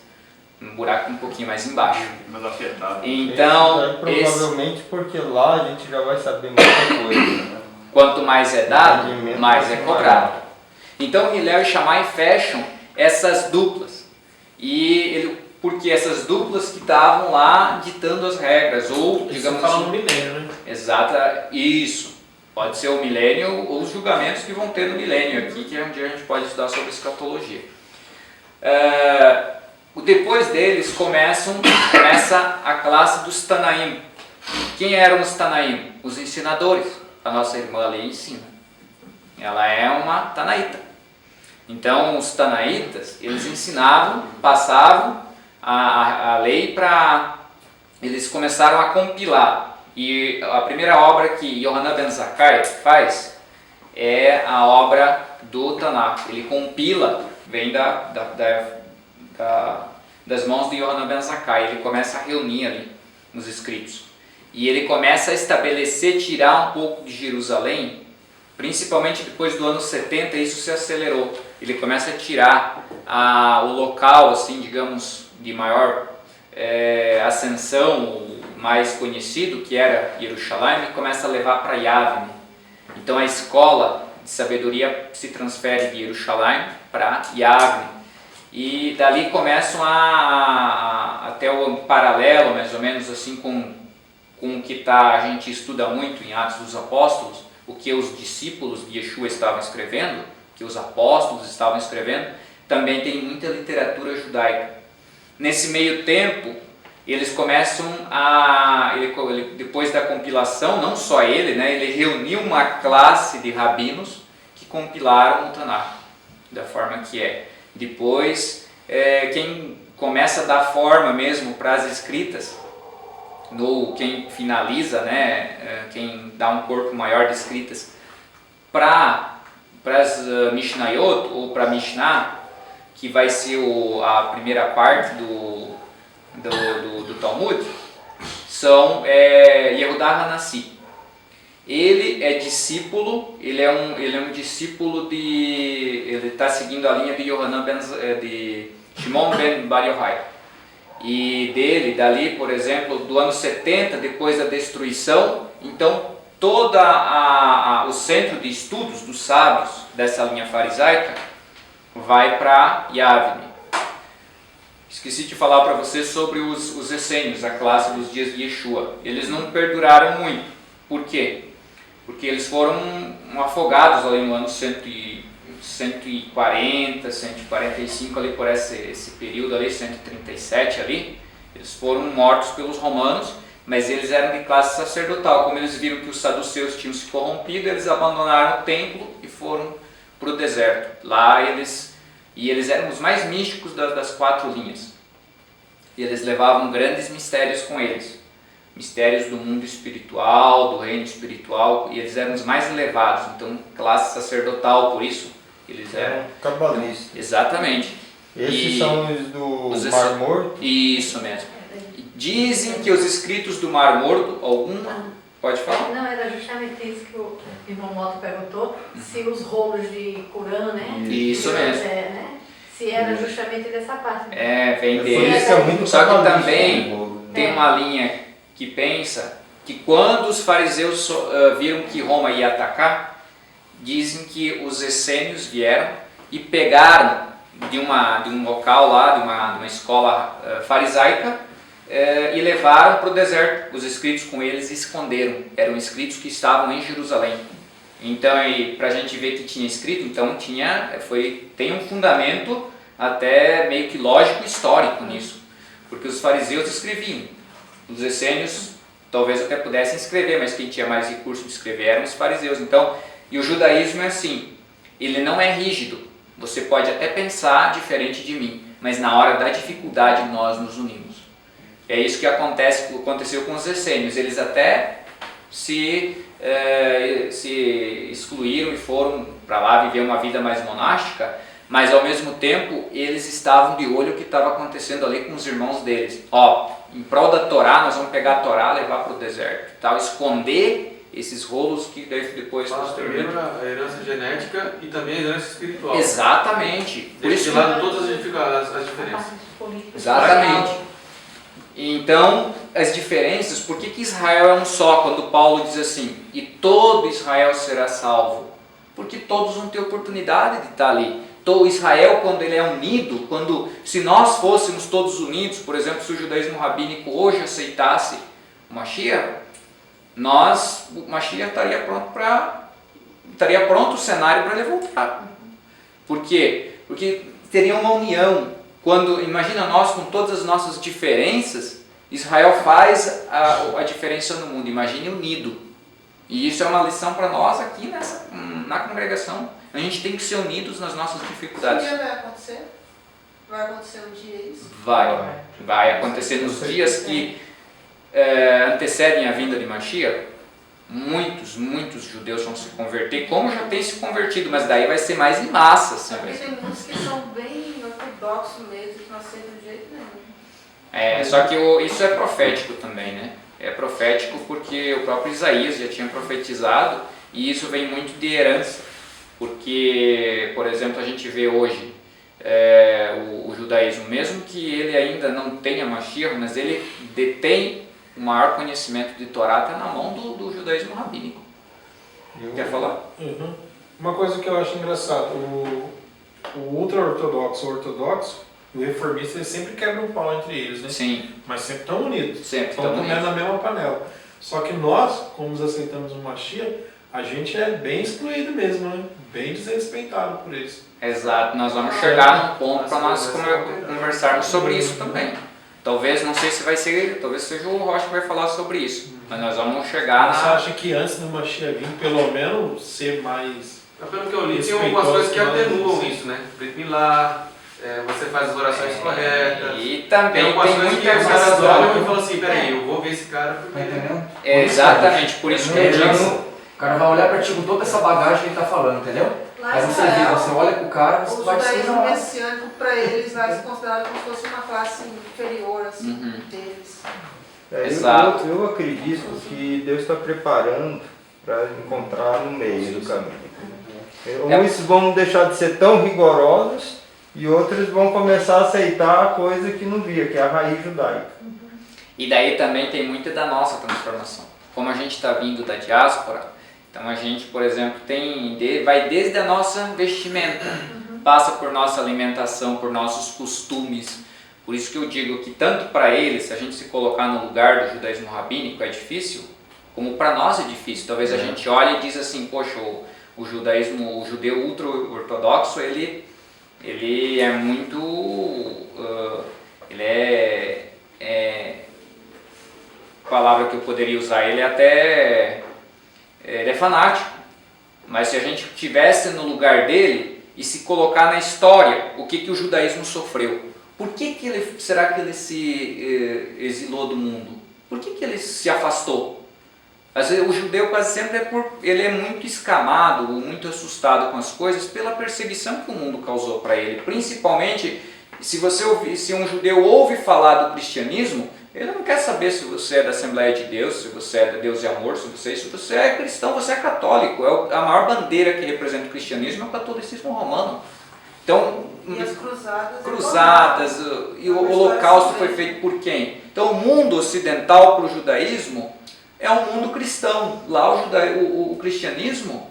Speaker 1: um buraco um pouquinho mais embaixo.
Speaker 2: Mais afetado.
Speaker 3: Então, provavelmente porque lá a gente já vai saber muita coisa, né?
Speaker 1: Quanto mais é dado, mais é cobrado. Então Hillel e Shammai fecham essas duplas. Porque essas duplas que estavam lá ditando as regras, ou digamos assim,
Speaker 2: no milênio, né?
Speaker 1: Exata, isso. Pode ser o milênio ou os julgamentos que vão ter no milênio aqui, que é um dia a gente pode estudar sobre escatologia. Depois deles começa a classe dos Tanaim. Quem eram os Tanaim? Os ensinadores. A nossa irmã ali ensina. Ela é uma Tanaíta. Então os Tanaítas, eles ensinavam, passavam a lei para... Eles começaram a compilar E a primeira obra que Yohanan ben Zakkai faz é a obra do Tanakh. Ele compila, vem das mãos de Yohanan ben Zakkai. Ele começa a reunir ali os escritos. E ele começa a estabelecer, tirar um pouco de Jerusalém, principalmente depois do ano 70, isso se acelerou. Ele começa a tirar o local, assim, digamos, de maior ascensão, o mais conhecido, que era Jerusalém, e começa a levar para Yavne. Então a escola de sabedoria se transfere de Jerusalém para Yavne. E dali começam até o paralelo, mais ou menos assim, com o que a gente estuda muito em Atos dos Apóstolos, o que os discípulos de Yeshua estavam escrevendo, que os apóstolos estavam escrevendo, também tem muita literatura judaica. Nesse meio tempo, eles começam depois da compilação, não só ele, né, ele reuniu uma classe de rabinos que compilaram o Tanakh, da forma que é. Depois, quem começa a dar forma mesmo para as escritas, quem finaliza, né, quem dá um corpo maior de escritas para as Mishnayot ou para Mishnah, que vai ser a primeira parte do Talmud, são Yehudá Hanassi. Ele é discípulo, ele é um discípulo ele está seguindo a linha de de Shimon ben Bar Yochai. E dali, por exemplo, do ano 70, depois da destruição, então todo o centro de estudos dos sábios dessa linha farisaica vai para Yavne. Esqueci de falar para vocês sobre os essênios, a classe dos dias de Yeshua. Eles não perduraram muito. Por quê? Porque eles foram afogados ali no ano 140, 145, ali por esse período ali, 137 ali. Eles foram mortos pelos romanos, mas eles eram de classe sacerdotal. Como eles viram que os saduceus tinham se corrompido, eles abandonaram o templo e foram para o deserto. Lá eles eram os mais místicos das 4 linhas. E eles levavam grandes mistérios com eles. Mistérios do mundo espiritual, do reino espiritual, e eles eram os mais elevados. Então, classe sacerdotal, por isso, eles eram
Speaker 3: cabalistas.
Speaker 1: Exatamente.
Speaker 3: Esses são os do Mar Morto?
Speaker 1: Isso mesmo. Dizem que os escritos do Mar Morto, pode falar?
Speaker 5: Não, era justamente isso que o irmão Mota perguntou, se os rolos de Corã, né?
Speaker 1: Isso mesmo.
Speaker 5: Né? Se era justamente dessa parte.
Speaker 1: Vem deles. Só que também tem uma linha que pensa que quando os fariseus viram que Roma ia atacar, dizem que os essênios vieram e pegaram de um local lá, de uma escola farisaica, e levaram para o deserto os escritos com eles e esconderam. Eram escritos que estavam em Jerusalém. Então, para a gente ver que tinha escrito, então tem um fundamento até meio que lógico histórico nisso, porque os fariseus escreviam. Os essênios talvez até pudessem escrever, mas quem tinha mais recurso de escrever eram os fariseus. Então, e o judaísmo é assim, ele não é rígido. Você pode até pensar diferente de mim, mas na hora da dificuldade nós nos unimos. É isso que aconteceu com os essênios. Eles até se excluíram e foram para lá viver uma vida mais monástica, mas ao mesmo tempo eles estavam de olho o que estava acontecendo ali com os irmãos deles. Em prol da Torá, nós vamos pegar a Torá e levar para o deserto, tal, esconder esses rolos que depois
Speaker 2: posteriormente. Primeiro a herança genética e também a herança espiritual.
Speaker 1: Exatamente.
Speaker 2: Por isso de lado todas as diferenças.
Speaker 1: Exatamente. Então, as diferenças, por que Israel é um só? Quando Paulo diz assim, e todo Israel será salvo? Porque todos vão ter oportunidade de estar ali. Então, Israel, quando ele é unido, se nós fôssemos todos unidos, por exemplo, se o judaísmo rabínico hoje aceitasse o Mashiach, o Mashiach estaria pronto o cenário para ele voltar. Por quê? Porque teria uma união. Imagina nós com todas as nossas diferenças, Israel faz a diferença no mundo, imagine unido. E isso é uma lição para nós aqui na congregação. A gente tem que ser unidos nas nossas dificuldades.
Speaker 6: Que dia vai acontecer? Vai acontecer um dia isso?
Speaker 1: Vai acontecer nos dias que antecedem a vinda de Mashiach, muitos judeus vão se converter, como já tem se convertido, mas daí vai ser mais em massa. Assim,
Speaker 6: Porque tem muitos que são bem ortodoxos mesmo, que não aceitam de jeito nenhum.
Speaker 1: Só que isso é profético também, né? É profético porque o próprio Isaías já tinha profetizado, e isso vem muito de herança, porque, por exemplo, a gente vê hoje o judaísmo, mesmo que ele ainda não tenha Mashiach, mas ele detém o maior conhecimento de Torá, está na mão do judaísmo rabínico. Quer falar?
Speaker 7: Uhum. Uma coisa que eu acho engraçado, o ultra-ortodoxo, o ortodoxo, o reformista, eles sempre quebram um pau entre eles, né?
Speaker 1: Sim.
Speaker 7: Mas sempre estão unidos.
Speaker 1: Sempre
Speaker 7: estão
Speaker 1: estão
Speaker 7: comendo
Speaker 1: unidos.
Speaker 7: na mesma panela. Só que nós, como nos aceitamos o Mashiach, a gente é bem excluído mesmo, né? Bem desrespeitado por eles.
Speaker 1: Exato, nós vamos chegar num ponto para nós conversarmos sobre isso também. Talvez, não sei se vai ser ele, talvez seja o Rocha que vai falar sobre isso, mas nós vamos chegar
Speaker 7: Você
Speaker 1: na...
Speaker 7: acha que antes do Mashiach vir, pelo menos, ser mais...
Speaker 2: Pelo que eu li, tem algumas coisas que atenuam isso, né? Brit Milá, você faz as orações corretas.
Speaker 1: E também
Speaker 2: Tem algumas
Speaker 1: tem
Speaker 2: coisas que
Speaker 1: muita
Speaker 2: os caras
Speaker 1: questão.
Speaker 2: olham e falam assim, peraí, eu vou ver esse cara
Speaker 4: Tá
Speaker 2: porque...
Speaker 4: entendendo?
Speaker 1: Exatamente, por isso que eu digo.
Speaker 4: O cara vai olhar pra ti com toda essa bagagem que ele tá falando, entendeu?
Speaker 6: Lá
Speaker 4: Aí
Speaker 6: em
Speaker 4: você vê,
Speaker 6: Israel,
Speaker 4: você olha pro cara,
Speaker 6: o
Speaker 4: você vai se
Speaker 6: judaísmo
Speaker 4: não.
Speaker 6: messiânico, para eles, vai ser considerado como se fosse uma classe inferior, assim,
Speaker 1: Uhum.
Speaker 6: deles.
Speaker 1: Exato.
Speaker 3: Eu acredito que Deus está preparando para encontrar no meio do caminho. Uns vão deixar de ser tão rigorosos e outros vão começar a aceitar a coisa que não via, que é a raiz judaica.
Speaker 1: E daí também tem muito da nossa transformação. Como a gente está vindo da diáspora, então a gente, por exemplo, vai desde a nossa vestimenta, passa por nossa alimentação, por nossos costumes. Por isso que eu digo que tanto para eles, se a gente se colocar no lugar do judaísmo rabínico é difícil, como para nós é difícil. Talvez a gente olhe e diz assim, poxa, o judaísmo, o judeu ultra-ortodoxo, ele é muito... a palavra que eu poderia usar, ele é fanático. Mas se a gente estivesse no lugar dele e se colocar na história, o que o judaísmo sofreu? Por que será que ele se exilou do mundo? Por que ele se afastou? Às vezes, o judeu quase sempre ele é muito escamado, muito assustado com as coisas pela perseguição que o mundo causou para ele. Principalmente, se um judeu ouve falar do cristianismo, ele não quer saber se você é da Assembleia de Deus, se você é de Deus e Amor, se você é cristão, você é católico. A maior bandeira que representa o cristianismo é o catolicismo romano. Então,
Speaker 6: E as
Speaker 1: cruzadas, e o holocausto foi feito por quem? Então o mundo ocidental para o judaísmo é um mundo cristão. Lá o cristianismo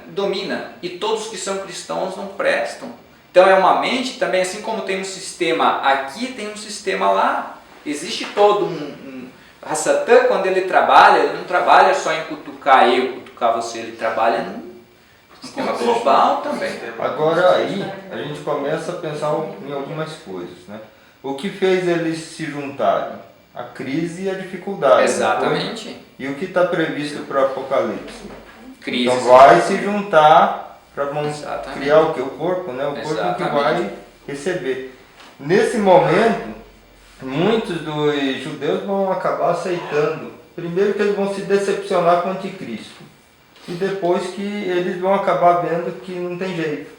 Speaker 1: domina, e todos que são cristãos não prestam. Então é uma mente também, assim como tem um sistema aqui, tem um sistema lá. Existe todo a Satã, quando ele não trabalha só em cutucar você, ele trabalha num sistema global também.
Speaker 3: Agora aí a gente começa a pensar em algumas coisas, né? O que fez eles se juntarem? A crise e a dificuldade.
Speaker 1: Exatamente.
Speaker 3: E o que está previsto para o Apocalipse?
Speaker 1: Crise.
Speaker 3: Então vai se juntar para
Speaker 1: Exatamente.
Speaker 3: criar o que? O corpo, né? O corpo que
Speaker 1: Exatamente.
Speaker 3: vai receber. Nesse momento, muitos dos judeus vão acabar aceitando. Primeiro que eles vão se decepcionar com o anticristo. E depois que eles vão acabar vendo que não tem jeito.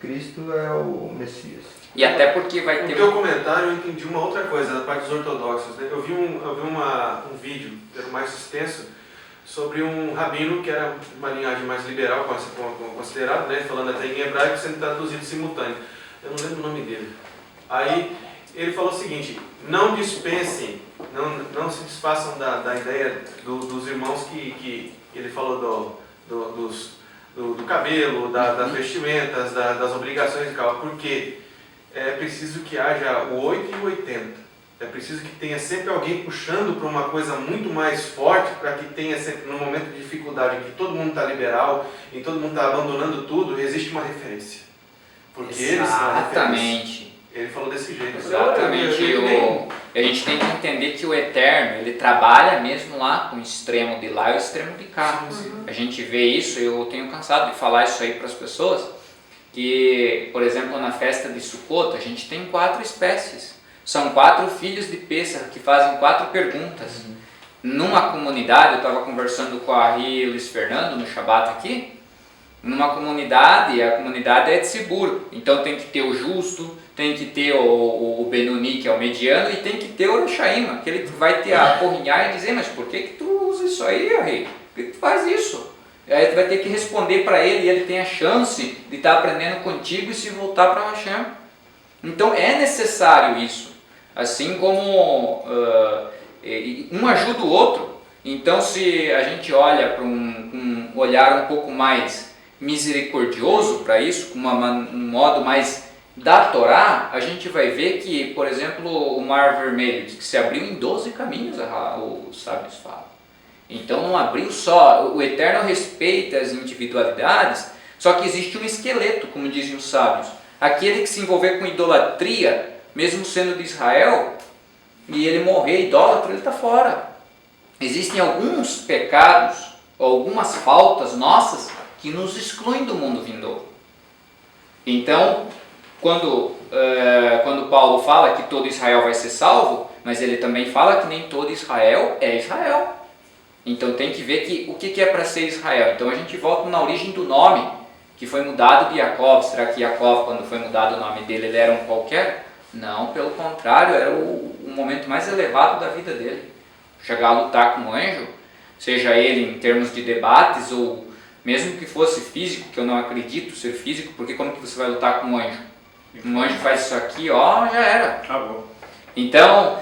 Speaker 3: Cristo é o Messias.
Speaker 1: E até porque vai
Speaker 2: No
Speaker 1: ter...
Speaker 2: teu comentário eu entendi uma outra coisa, da parte dos ortodoxos, né? Eu vi um vídeo, que era o mais extenso, sobre um rabino que era uma linhagem mais liberal, considerado, né? Falando até em hebraico, sendo traduzido simultâneo. Eu não lembro o nome dele. Aí ele falou o seguinte: não dispensem, não se desfaçam da ideia dos irmãos que ele falou do cabelo, das vestimentas, das obrigações e tal, porque é preciso que haja o 8 e o 80. É preciso que tenha sempre alguém puxando para uma coisa muito mais forte, para que tenha sempre, no momento de dificuldade, em que todo mundo está liberal, e todo mundo está abandonando tudo, existe uma referência. Porque eles são a referência.
Speaker 1: Exatamente.
Speaker 2: Ele falou desse jeito.
Speaker 1: Exatamente. A gente tem que entender que o Eterno, ele trabalha mesmo lá com o extremo de lá e o extremo de cá. A gente vê isso, eu tenho cansado de falar isso aí para as pessoas, que, por exemplo, na festa de Sukkot, a gente tem 4 espécies. São 4 filhos de Pêssah que fazem 4 perguntas. Numa comunidade, eu estava conversando com a Ri e o Luiz Fernando no Shabat aqui, numa comunidade, a comunidade é de Tzibur, então tem que ter o justo, tem que ter o Benoni, que é o mediano, e tem que ter o Rashaim, aquele que vai te aporrinhar e dizer, mas por que tu usa isso aí, Ri? Por que tu faz isso? Aí tu vai ter que responder para ele, e ele tem a chance de estar aprendendo contigo e se voltar para o Hashem. Então é necessário isso, assim como um ajuda o outro. Então se a gente olha para um olhar um pouco mais misericordioso para isso, com um modo mais da Torá, a gente vai ver que, por exemplo, o Mar Vermelho diz que se abriu em 12 caminhos, os sábios falam. Então não abriu só, o Eterno respeita as individualidades, só que existe um esqueleto, como dizem os sábios. Aquele que se envolver com idolatria, mesmo sendo de Israel, e ele morrer idólatra, ele está fora. Existem alguns pecados, algumas faltas nossas, que nos excluem do mundo vindouro. Então, quando Paulo fala que todo Israel vai ser salvo, mas ele também fala que nem todo Israel é Israel. Então tem que ver que, o que é para ser Israel. Então a gente volta na origem do nome, que foi mudado de Jacob. Será que Jacob, quando foi mudado o nome dele, ele era um qualquer? Não, pelo contrário, era o momento mais elevado da vida dele. Chegar a lutar com um anjo, seja ele em termos de debates ou mesmo que fosse físico, que eu não acredito ser físico, porque como que você vai lutar com um anjo? Um anjo faz isso aqui, ó, já era.
Speaker 2: Acabou.
Speaker 1: Então,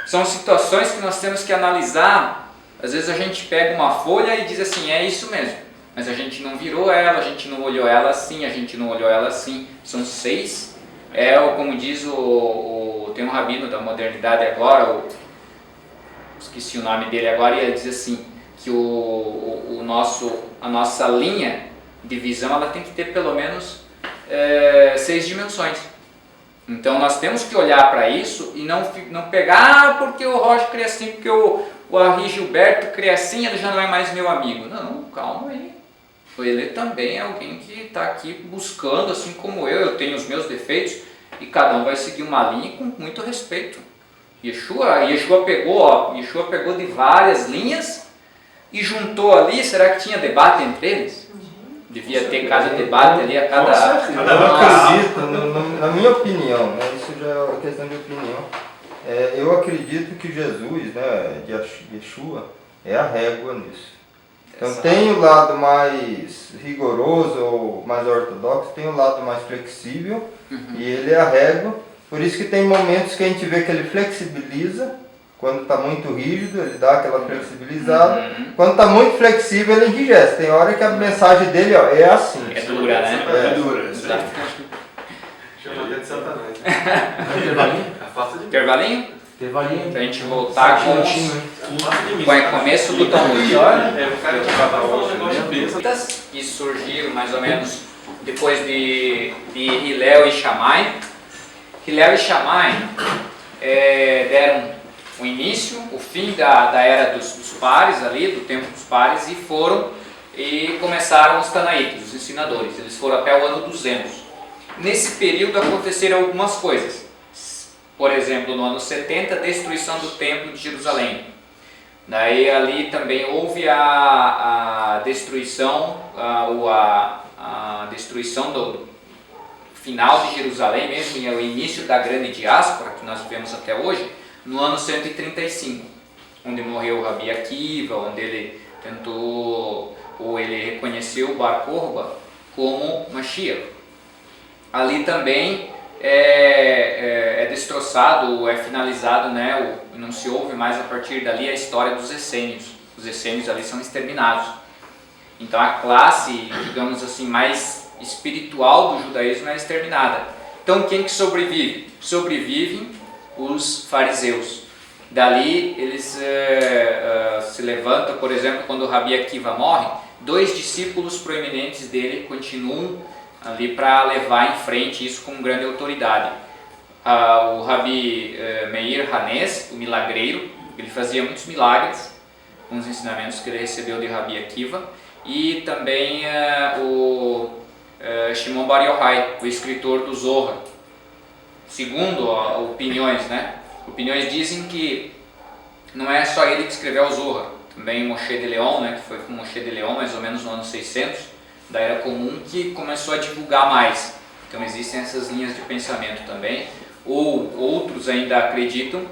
Speaker 1: são situações que nós temos que analisar. Às vezes a gente pega uma folha e diz assim, é isso mesmo. Mas a gente não virou ela, a gente não olhou ela assim, a gente não olhou ela assim. São 6. Como diz tem um rabino da modernidade agora, esqueci o nome dele agora, e ele diz assim, que a nossa linha de visão ela tem que ter pelo menos 6 dimensões. Então nós temos que olhar para isso e não pegar, porque o Roger crê assim, porque o Henri Gilberto crê assim, ele já não é mais meu amigo. Não, calma aí. Ele também é alguém que está aqui buscando, assim como eu tenho os meus defeitos, e cada um vai seguir uma linha com muito respeito. Yeshua pegou de várias linhas e juntou ali. Será que tinha debate entre eles? Devia ter cada debate ali a cada...
Speaker 3: Eu acredito, na minha opinião, né, isso já é uma questão de opinião, eu acredito que Jesus, né, Yeshua, é a régua nisso. Então tem o lado mais rigoroso ou mais ortodoxo, tem o lado mais flexível, e ele é a régua. Por isso que tem momentos que a gente vê que ele flexibiliza, quando está muito rígido, ele dá aquela flexibilizada. Quando está muito flexível, ele enrijece. Tem hora que a mensagem dele é assim.
Speaker 1: É dura, né?
Speaker 2: É dura.
Speaker 1: Exato.
Speaker 2: Chama de Satanás.
Speaker 1: Intervalinho?
Speaker 4: Intervalinho.
Speaker 1: Pra gente voltar com o começo do Talmud.
Speaker 2: O cara que vai falar um negócio de besta.
Speaker 1: Que surgiram mais ou menos depois de Hillel e Shammai. Hillel e Shammai deram o início, o fim da era dos pares ali, do tempo dos pares, e começaram os tanaítas, os ensinadores. Eles foram até o ano 200. Nesse período aconteceram algumas coisas. Por exemplo, no ano 70, a destruição do templo de Jerusalém. Daí ali também houve a destruição, a destruição do final de Jerusalém mesmo, e o início da grande diáspora que nós vivemos até hoje, no ano 135, onde morreu o Rabi Akiva, onde ele ele reconheceu o Bar Korba como Mashiach. Ali também é destroçado, é finalizado, né, não se ouve mais a partir dali a história dos essênios. Os essênios ali são exterminados. Então a classe, digamos assim, mais espiritual do judaísmo é exterminada. Então quem que sobrevive? Sobrevivem os fariseus. Dali eles se levantam, por exemplo, quando o Rabi Akiva morre, 2 discípulos proeminentes dele continuam ali para levar em frente isso com grande autoridade. O Rabi Meir Hanés, o milagreiro, ele fazia muitos milagres com os ensinamentos que ele recebeu de Rabi Akiva, e também o Shimon Bar Yochai, o escritor do Zohar. segundo opiniões, né? Opiniões dizem que não é só ele que escreveu o Zohar, também Moshe de Leon, né? Que foi com Moshe de Leon mais ou menos no ano 600 da Era Comum, que começou a divulgar mais. Então existem essas linhas de pensamento também. Ou outros ainda acreditam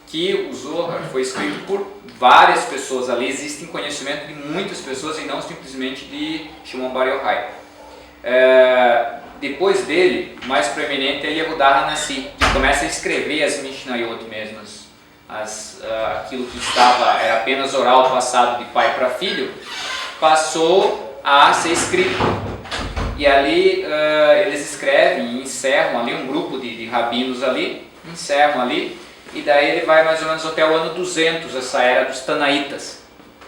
Speaker 1: que o Zohar foi escrito por várias pessoas. Ali existe conhecimento de muitas pessoas e não simplesmente de Shimon Bar Yochai. Depois dele, o mais proeminente é Yehudah Hanassi, que começa a escrever as Mishnayot mesmo, aquilo que era apenas oral, passado de pai para filho, passou a ser escrito. E ali eles escrevem e encerram ali, um grupo de rabinos ali, encerram ali, e daí ele vai mais ou menos até o ano 200, essa era dos Tanaitas,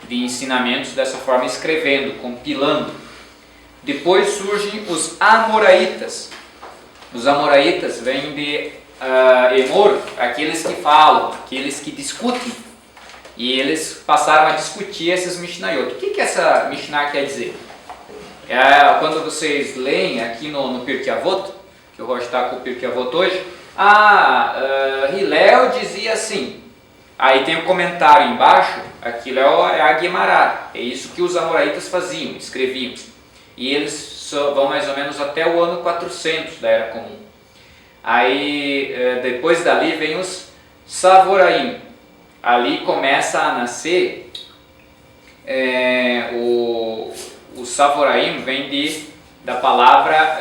Speaker 1: de ensinamentos dessa forma, escrevendo, compilando. Depois surgem os Amoraitas. Os Amoraitas vêm de Emor, aqueles que falam, aqueles que discutem. E eles passaram a discutir essas Mishnayot. O que essa Mishnah quer dizer? Quando vocês leem aqui no Pirkei Avot, que eu vou estar com o Pirkei Avot hoje, Hillel dizia assim. Aí tem um comentário embaixo, aquilo é a Guemará. É isso que os Amoraitas faziam, escreviam. E eles vão mais ou menos até o ano 400 da Era Comum. Aí, depois dali, vem os Savoraim. Ali começa a nascer, o Savoraim vem da palavra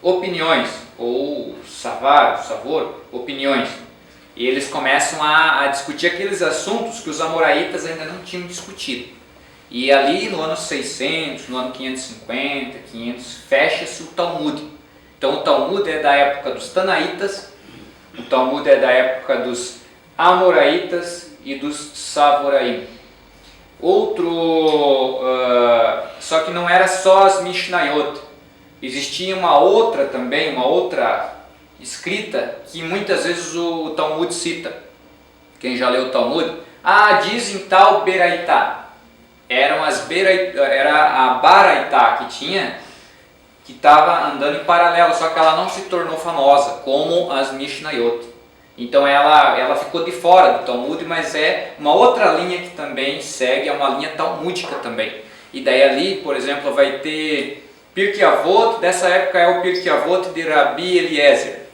Speaker 1: opiniões, ou savor, opiniões. E eles começam a discutir aqueles assuntos que os Amoraitas ainda não tinham discutido. E ali no ano 600, no ano 550, 500, fecha-se o Talmud. Então o Talmud é da época dos Tanaitas, o Talmud é da época dos Amoraitas e dos Savoraim. Só que não era só as Mishnayot. Existia uma outra escrita que muitas vezes o Talmud cita. Quem já leu o Talmud? Dizem tal Beraitá. Era a Baraitá que estava andando em paralelo, só que ela não se tornou famosa, como as Mishnayot. Então ela ficou de fora do Talmud, mas é uma outra linha que também segue, é uma linha talmúdica também. E daí ali, por exemplo, vai ter Pirkei Avot, dessa época é o Pirkei Avot de Rabi Eliezer,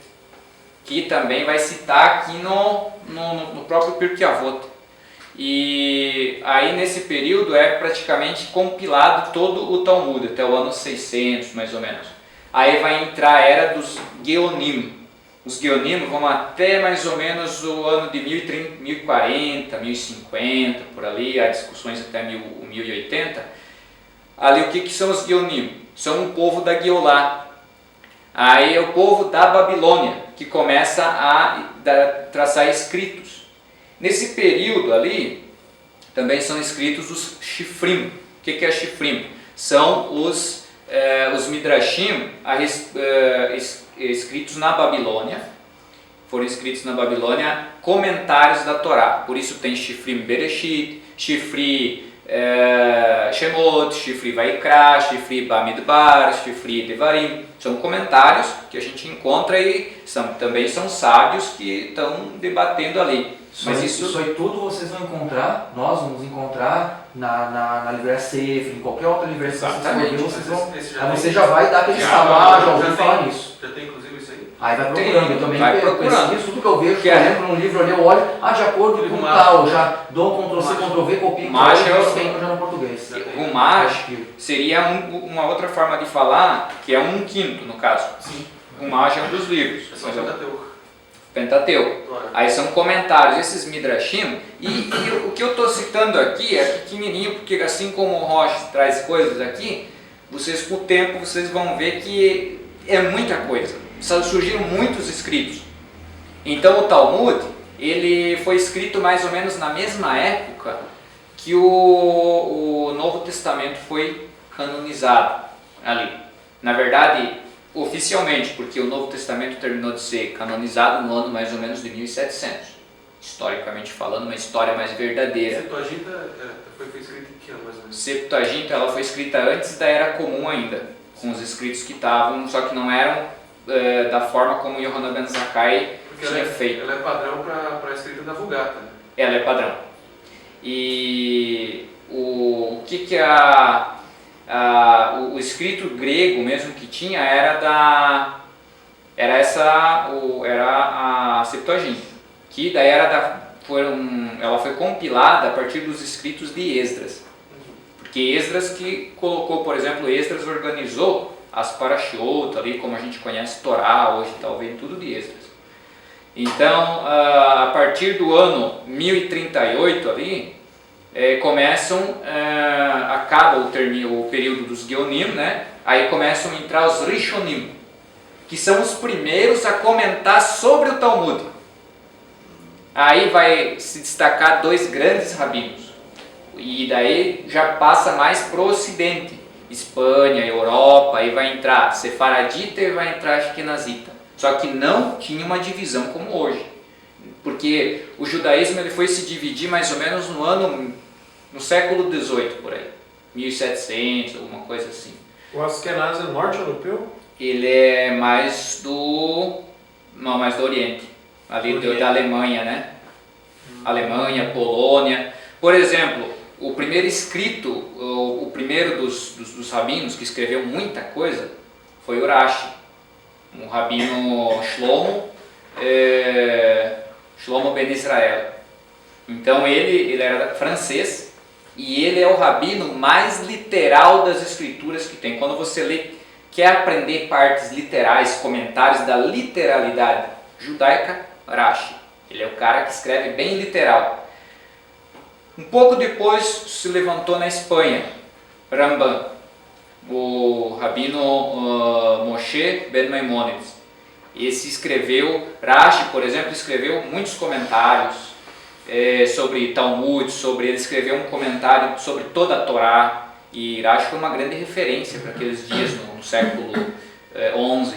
Speaker 1: que também vai citar aqui no próprio Pirkei Avot. E aí nesse período é praticamente compilado todo o Talmud, até o ano 600 mais ou menos. Aí vai entrar a era dos Geonim. Os Geonim vão até mais ou menos o ano de 1040, 1050, por ali, há discussões até 1080. Ali o que são os Geonim? São um povo da Geolá. Aí é o povo da Babilônia, que começa a traçar escritos. Nesse período ali, também são escritos os Shifrim. O que é Shifrim? São os Midrashim escritos na Babilônia. Foram escritos na Babilônia comentários da Torá. Por isso tem Shifrim Bereshit, Shifri Shemot, Shifri Vaikra, Shifri Bamidbar, Shifri Devarim. São comentários que a gente encontra e também são sábios que estão debatendo ali.
Speaker 4: Mas isso aí tudo vocês vão encontrar, nós vamos encontrar na livraria Sefer, em qualquer outra livraria que você já vai dar aquele já ouviu falar nisso.
Speaker 2: Já tem inclusive isso aí?
Speaker 4: Aí vai procurando, eu também
Speaker 1: procurando.
Speaker 4: Isso tudo que eu vejo, por exemplo, num livro ali, eu olho, de acordo com tal, já dou um Ctrl+C, Ctrl+V, copio, e já no português.
Speaker 1: Gumash seria uma outra forma de falar, que é 1/5 no caso.
Speaker 2: Sim.
Speaker 1: Gumash é um dos livros.
Speaker 2: É só Pentateuco.
Speaker 1: Pentateuco. Aí são comentários, esses Midrashim, e o que eu estou citando aqui é pequenininho, porque assim como o Roche traz coisas aqui, vocês com o tempo vocês vão ver que é muita coisa, surgiram muitos escritos. Então o Talmud, ele foi escrito mais ou menos na mesma época que o Novo Testamento foi canonizado ali. Na verdade, oficialmente, porque o Novo Testamento terminou de ser canonizado no ano mais ou menos de 1700, historicamente falando, uma história mais verdadeira.
Speaker 2: Septuaginta foi escrita em que ano mais ou menos?
Speaker 1: Septuaginta ela foi escrita antes da Era Comum ainda, com os escritos que estavam, só que não eram da forma como Yohanan Ben Zakkai tinha feito.
Speaker 2: Ela é padrão para a escrita da Vulgata. Né?
Speaker 1: Ela é padrão. E o escrito grego mesmo que tinha era a Septuaginta, que daí ela foi compilada a partir dos escritos de Esdras. Porque Esdras que colocou, por exemplo, Esdras organizou as parashiot ali, como a gente conhece Torá hoje, talvez tudo de Esdras. Então, a partir do ano 1038 ali, acaba o período dos Geonim, né? Aí começam a entrar os Rishonim, que são os primeiros a comentar sobre o Talmud. Aí vai se destacar dois grandes rabinos, e daí já passa mais para o Ocidente, Espanha, Europa, aí vai entrar Sefaradita e vai entrar Ashkenazita. Só que não tinha uma divisão como hoje, porque o judaísmo ele foi se dividir mais ou menos no século XVIII, por aí, 1700, alguma coisa assim.
Speaker 7: O Ashkenaz é norte europeu?
Speaker 1: Ele é mais do Oriente, ali da Alemanha, né? Alemanha, Polônia. Por exemplo, o primeiro escrito, o primeiro dos rabinos que escreveu muita coisa foi Urashi, um rabino Shlomo Ben Israel. Então ele era francês e ele é o rabino mais literal das escrituras que tem. Quando você quer aprender partes literais, comentários da literalidade judaica, Rashi. Ele é o cara que escreve bem literal. Um pouco depois se levantou na Espanha, Ramban, o rabino Moshe Ben Maimonides. Rashi, por exemplo, escreveu muitos comentários sobre Talmud, ele escreveu um comentário sobre toda a Torá, e Rashi foi uma grande referência para aqueles dias no século XI.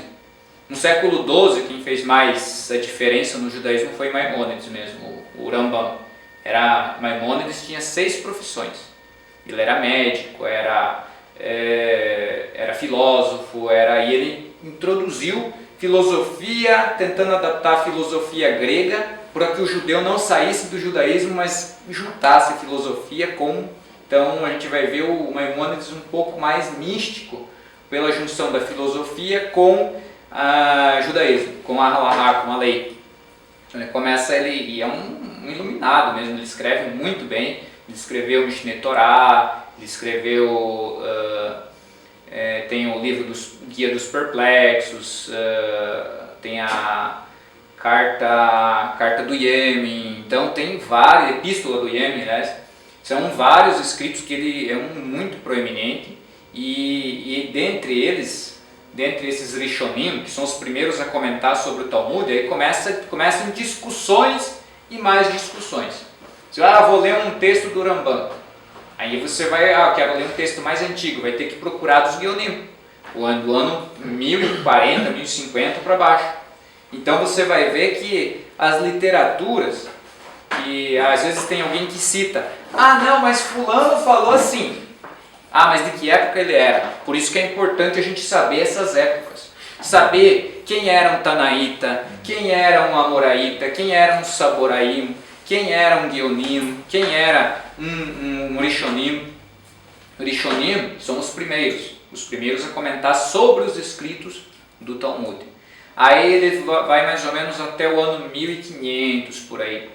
Speaker 1: No século XII, quem fez mais a diferença no judaísmo foi Maimônides mesmo, o Rambam. Maimônides tinha 6 profissões. Ele era médico, era filósofo, e ele introduziu filosofia, tentando adaptar a filosofia grega para que o judeu não saísse do judaísmo, mas juntasse a filosofia com... Então a gente vai ver o Maimônides um pouco mais místico pela junção da filosofia com o judaísmo, com a halahá, com a lei. Então ele é um iluminado mesmo, ele escreve muito bem, ele escreveu o Mishneh Torah, ele escreveu, tem o livro Guia dos Perplexos, tem a carta do Iêmen, então tem várias, epístola do Iêmen, aliás, são vários escritos que ele é muito proeminente, e dentre esses Rishonim, que são os primeiros a comentar sobre o Talmud, aí começam discussões e mais discussões. Você vou ler um texto do Rambam. Aí você vai, quero ler um texto mais antigo, vai ter que procurar dos Geonim, do ano 1040, 1050 para baixo. Então você vai ver que as literaturas, que às vezes tem alguém que cita, não, mas fulano falou assim. Mas de que época ele era? Por isso que é importante a gente saber essas épocas. Saber quem era um Tanaíta, quem era um Amoraíta, quem era um Saboraim, quem era um Geonim, quem era um Rishonim. Rishonim são os primeiros a comentar sobre os escritos do Talmud. Aí ele vai mais ou menos até o ano 1500 por aí.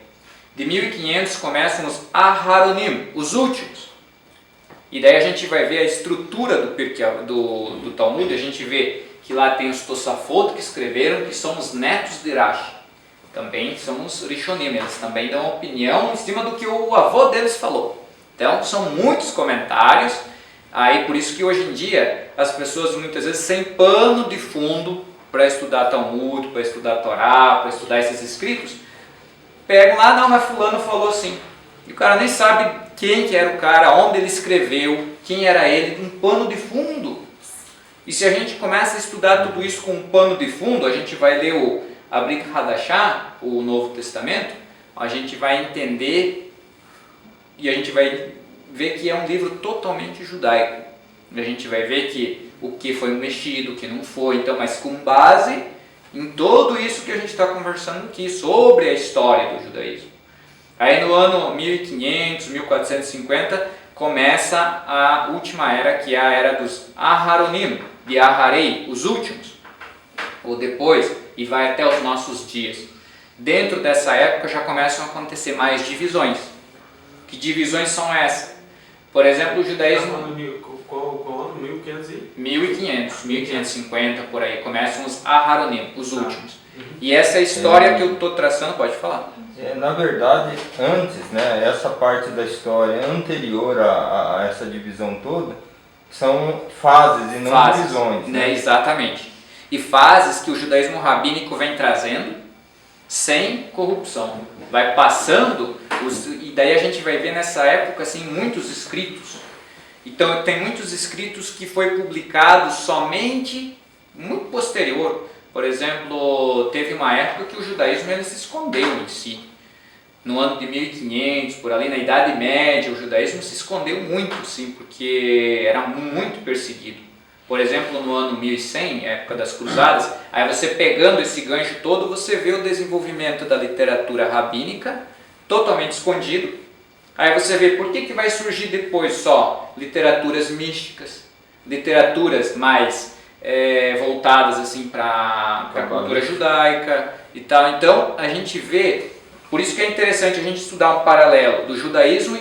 Speaker 1: De 1500 começam os Aharonim, os últimos. E daí a gente vai ver a estrutura do Talmud, a gente vê que lá tem os Tosafot que escreveram, que são os netos de Rashi. Também são os Rishonim, eles também dão opinião em cima do que o avô deles falou. Então são muitos comentários, aí por isso que hoje em dia as pessoas muitas vezes sem pano de fundo para estudar Talmud, para estudar Torá, para estudar esses escritos, pegam lá, não, mas fulano falou assim. E o cara nem sabe quem que era o cara, onde ele escreveu, quem era ele, um pano de fundo. E se a gente começa a estudar tudo isso com um pano de fundo, a gente vai ler o Abrik Hadashah, o Novo Testamento, a gente vai entender e a gente vai ver que é um livro totalmente judaico. A gente vai ver que o que foi mexido, o que não foi. Então, mas com base em tudo isso que a gente está conversando aqui sobre a história do judaísmo. Aí no ano 1500, 1450, começa a última era, que é a era dos Aharonim, de Aharei, os últimos, ou depois, e vai até os nossos dias. Dentro dessa época já começam a acontecer mais divisões. Que divisões são essas? Por exemplo, o judaísmo...
Speaker 2: Qual ano? 1500 e...
Speaker 1: 1500, 1550, por aí, começam os Aharonim, os últimos. E essa história que eu estou traçando, pode falar?
Speaker 3: Na verdade, antes, né, essa parte da história anterior a essa divisão toda, são fases e não divisões.
Speaker 1: Né? Exatamente. E fases que o judaísmo rabínico vem trazendo sem corrupção. Vai passando, e daí a gente vai ver nessa época assim, muitos escritos. Então tem muitos escritos que foi publicado somente muito posterior. Por exemplo, teve uma época que o judaísmo ele se escondeu em si. No ano de 1500, por ali na Idade Média, o judaísmo se escondeu muito, sim, porque era muito perseguido. Por exemplo, no ano 1100, época das Cruzadas, aí você pegando esse gancho todo, você vê o desenvolvimento da literatura rabínica totalmente escondido. Aí você vê por que vai surgir depois só literaturas místicas, literaturas mais voltadas assim para a cultura judaica e tal. Então a gente vê, por isso que é interessante a gente estudar um paralelo do judaísmo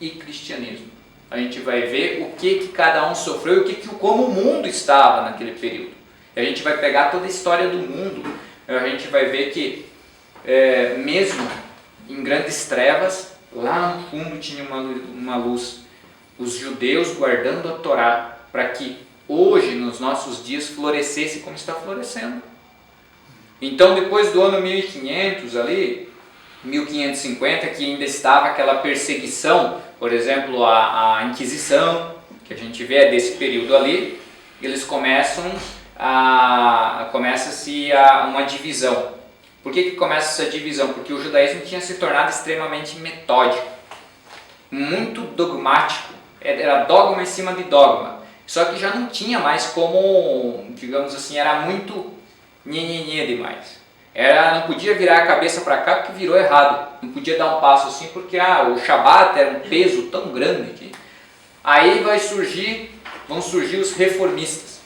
Speaker 1: e cristianismo. A gente vai ver o que cada um sofreu e como o mundo estava naquele período. E a gente vai pegar toda a história do mundo, a gente vai ver que mesmo em grandes trevas, lá no fundo tinha uma luz. Os judeus guardando a Torá para que hoje, nos nossos dias, florescesse como está florescendo. Então, depois do ano 1500 ali, 1550, que ainda estava aquela perseguição, por exemplo, a Inquisição, que a gente vê desse período ali, eles começa-se uma divisão. Por que começa essa divisão? Porque o judaísmo tinha se tornado extremamente metódico, muito dogmático, era dogma em cima de dogma, só que já não tinha mais como, digamos assim, era muito nhenhenhê demais. Não podia virar a cabeça para cá porque virou errado, não podia dar um passo assim porque o Shabat era um peso tão grande que... Aí vão surgir os reformistas,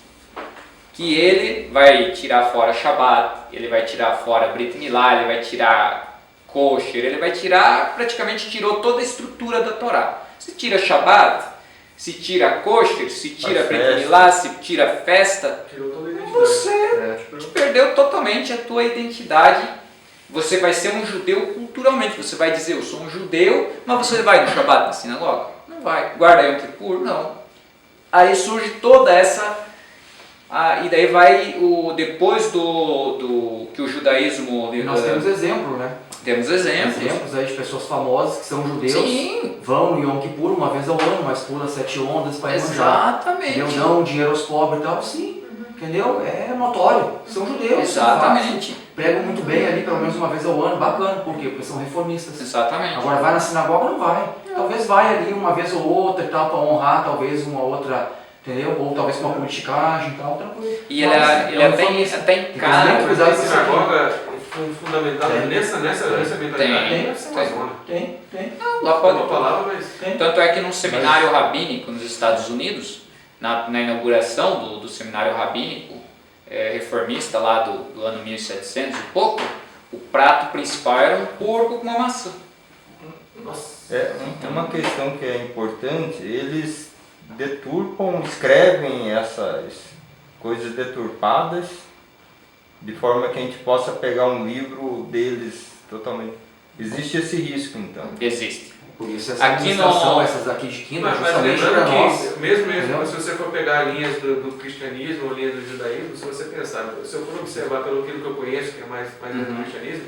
Speaker 1: que ele vai tirar fora Shabat, ele vai tirar fora Brit Milá, ele vai tirar Kosher, ele vai praticamente tirou toda a estrutura da Torá. Se tira Shabat, se tira Kosher, se tira Brit Milá, se tira festa, você perdeu totalmente a tua identidade. Você vai ser um judeu culturalmente, você vai dizer eu sou um judeu, mas você vai no Shabat na sinagoga? Não vai. Guarda Yom Kippur? Não. Aí surge toda essa... e daí vai depois do que o judaísmo...
Speaker 4: Nós temos exemplo, né?
Speaker 1: Temos
Speaker 4: exemplos aí de pessoas famosas que são judeus.
Speaker 1: Sim.
Speaker 4: Vão em Yom Kippur uma vez ao ano, mas pula 7 ondas para ir
Speaker 1: Exatamente.
Speaker 4: Dão dinheiro aos pobres e tal, sim. Entendeu? É notório. São judeus.
Speaker 1: Exatamente.
Speaker 4: Pregam muito bem ali, pelo menos uma vez ao ano. Bacana. Por quê? Porque são reformistas.
Speaker 1: Exatamente.
Speaker 4: Agora vai na sinagoga? Não vai. Talvez vai ali uma vez ou outra e tal, para honrar talvez uma outra... Entendeu? Ou talvez com uma politicagem e tal, tranquilo.
Speaker 1: E ele até em casa.
Speaker 2: Mas a sinagoga fundamentada nessa mentalidade.
Speaker 4: Tem.
Speaker 1: Lá pode
Speaker 2: uma palavra, mas...
Speaker 1: Tanto é que num seminário rabínico nos Estados Unidos, na inauguração do seminário rabínico reformista lá do ano 1700 e pouco, o prato principal era um porco com uma maçã.
Speaker 3: É uma questão que é importante, eles deturpam, escrevem essas coisas deturpadas de forma que a gente possa pegar um livro deles totalmente. Existe esse risco, então?
Speaker 1: Existe.
Speaker 4: Por isso essa administração, essas aqui de quinta, justamente para nós.
Speaker 2: Mesmo se você for pegar linhas do cristianismo ou linhas do judaísmo, se você pensar, se eu for observar pelo que eu conheço, que é mais do cristianismo,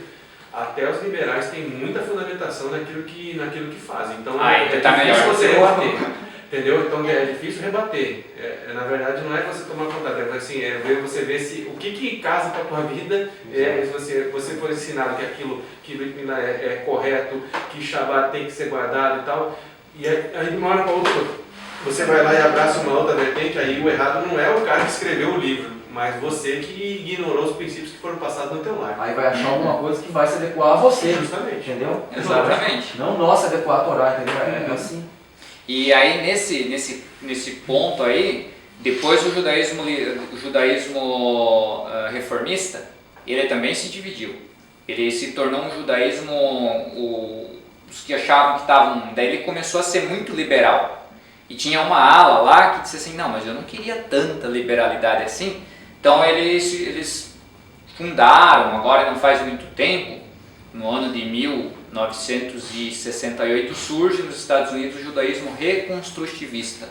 Speaker 2: até os liberais têm muita fundamentação naquilo que fazem. Então difícil você rebater. Entendeu? Então é difícil rebater. Na verdade não é você tomar contato, assim, você ver o que casa com a tua vida, se você for ensinado que aquilo que é correto, que Shabat tem que ser guardado e tal, e aí de uma hora para outra, você vai lá e abraça uma outra vertente, aí o errado não é o cara que escreveu o livro, mas você que ignorou os princípios que foram passados no teu lar.
Speaker 4: Aí vai achar alguma coisa que vai se adequar a você.
Speaker 2: Justamente.
Speaker 4: Entendeu?
Speaker 1: Exatamente.
Speaker 4: Não nossa adequar a Torá, entendeu? É assim.
Speaker 1: E aí nesse ponto aí, depois o judaísmo reformista, ele também se dividiu. Ele se tornou um judaísmo, os que achavam que estavam, daí ele começou a ser muito liberal. E tinha uma ala lá que disse assim, não, mas eu não queria tanta liberalidade assim. Então eles fundaram, agora não faz muito tempo, no ano de 1968, surge nos Estados Unidos o judaísmo reconstrutivista.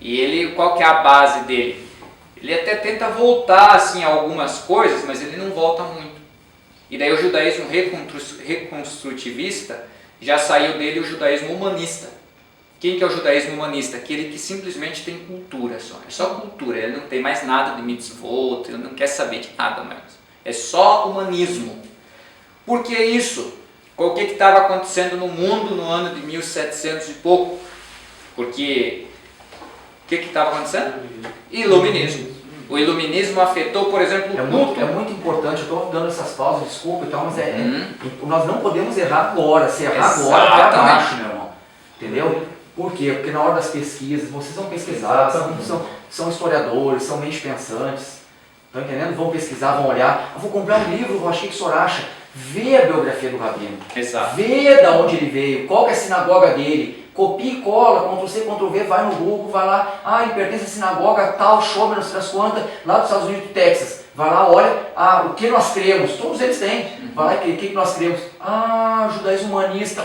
Speaker 1: E ele, qual que é a base dele? Ele até tenta voltar assim, a algumas coisas, mas ele não volta muito. E daí o judaísmo reconstrutivista, já saiu dele o judaísmo humanista. Quem que é o judaísmo humanista? Aquele que simplesmente tem cultura só. É só cultura, ele não tem mais nada de mitzvot, ele não quer saber de nada mais. É só humanismo. Por que isso? O que estava acontecendo no mundo no ano de 1700 e pouco? Porque o que estava acontecendo? Iluminismo. O iluminismo afetou, por exemplo, o culto.
Speaker 4: É muito importante, eu estou dando essas pausas, desculpa e tal, mas nós não podemos errar agora. Se errar agora, vai abaixo, meu irmão. Entendeu? Por quê? Porque na hora das pesquisas, vocês vão pesquisar, são historiadores, são mentes pensantes, estão entendendo? Vão pesquisar, vão olhar. Eu vou comprar um livro, o Rashid Soracha, vê a biografia do Rabino, vê de onde ele veio, qual que é a sinagoga dele, copia e cola, Ctrl+C, Ctrl+V, vai no Google, vai lá, ele pertence à sinagoga tal, Shomer, não sei das quantas, lá dos Estados Unidos do Texas. Vai lá, olha, o que nós cremos, todos eles têm. Vai lá, o que nós cremos? Judaísmo humanista,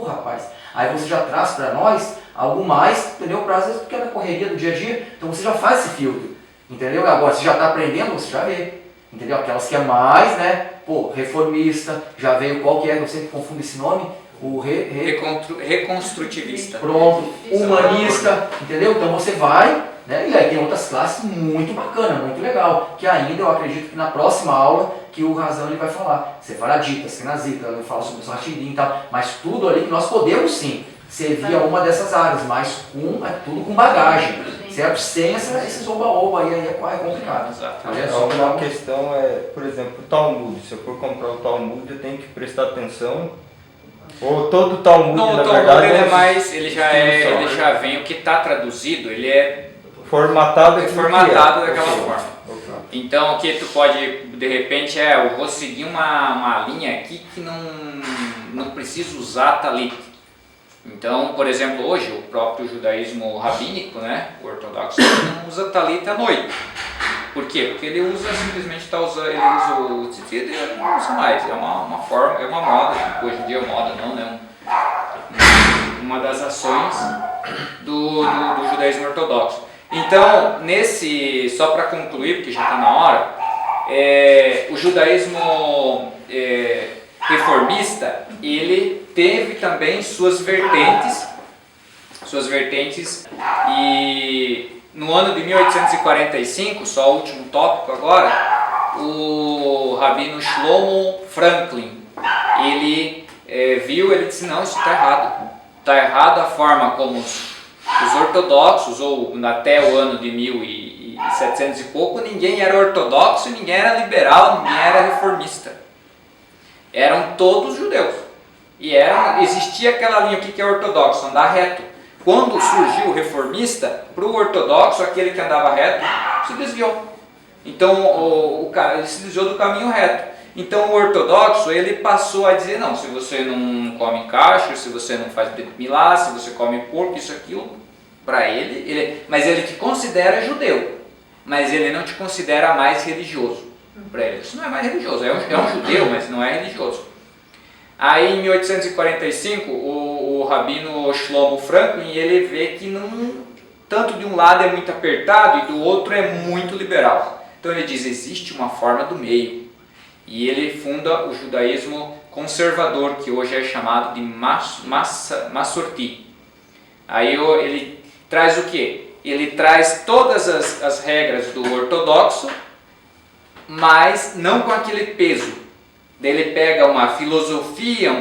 Speaker 4: rapaz. Aí você já traz para nós algo mais, entendeu? Para às vezes porque é da correria do dia a dia, então você já faz esse filtro, entendeu? Agora, você já está aprendendo, você já vê, entendeu? Aquelas que é mais, né? Reformista, já veio qual que é, eu sempre confundo esse nome, o
Speaker 1: reconstrutivista.
Speaker 4: Pronto, humanista, entendeu? Então você vai, né? E aí tem outras classes muito bacana, muito legal, que ainda eu acredito que na próxima aula que o Razão ele vai falar, sefaradita, askenazita, ele fala sobre os rachidim e tal, mas tudo ali que nós podemos sim servir a uma dessas áreas, mas tudo com bagagem, certo? Sem esses oba-oba aí é complicado.
Speaker 3: Uma questão por exemplo, o Talmud. Se eu for comprar o Talmud, eu tenho que prestar atenção. Ou todo o Talmud, na verdade,
Speaker 1: ele já vem, o que está traduzido, ele é
Speaker 3: formatado
Speaker 1: daquela forma. Então, o que tu pode, de repente, eu vou seguir uma linha aqui que não preciso usar talit. Então, por exemplo, hoje, o próprio judaísmo rabínico, né, o ortodoxo, não usa talit à noite. Por quê? Porque ele usa, simplesmente ele usa o tzitzit e ele não usa mais. É uma forma, é uma moda, hoje em dia é moda não, né? Uma das ações do judaísmo ortodoxo. Então, só para concluir, porque já está na hora, o judaísmo reformista, ele teve também suas vertentes, e no ano de 1845, só o último tópico agora, o rabino Shlomo Franklin, ele ele disse, não, isso está errado. Está errado a forma como os ortodoxos, ou até o ano de 1700 e pouco, ninguém era ortodoxo, ninguém era liberal, ninguém era reformista. Eram todos judeus. E existia aquela linha, o que é ortodoxo? Andar reto. Quando surgiu o reformista, para o ortodoxo, aquele que andava reto, se desviou. Então, ele se desviou do caminho reto. Então, o ortodoxo, ele passou a dizer, não, se você não come kasher, se você não faz brit milá, se você come porco, isso, aquilo, para mas ele te considera judeu, mas ele não te considera mais religioso. Para ele, isso não é mais religioso, é um judeu, mas não é religioso. Aí, em 1845, o rabino Shlomo Franklin, ele vê que tanto de um lado é muito apertado e do outro é muito liberal. Então ele diz, existe uma forma do meio. E ele funda o judaísmo conservador, que hoje é chamado de Masorti. Aí ele traz o quê? Ele traz todas as regras do ortodoxo, mas não com aquele peso. Daí ele pega uma filosofia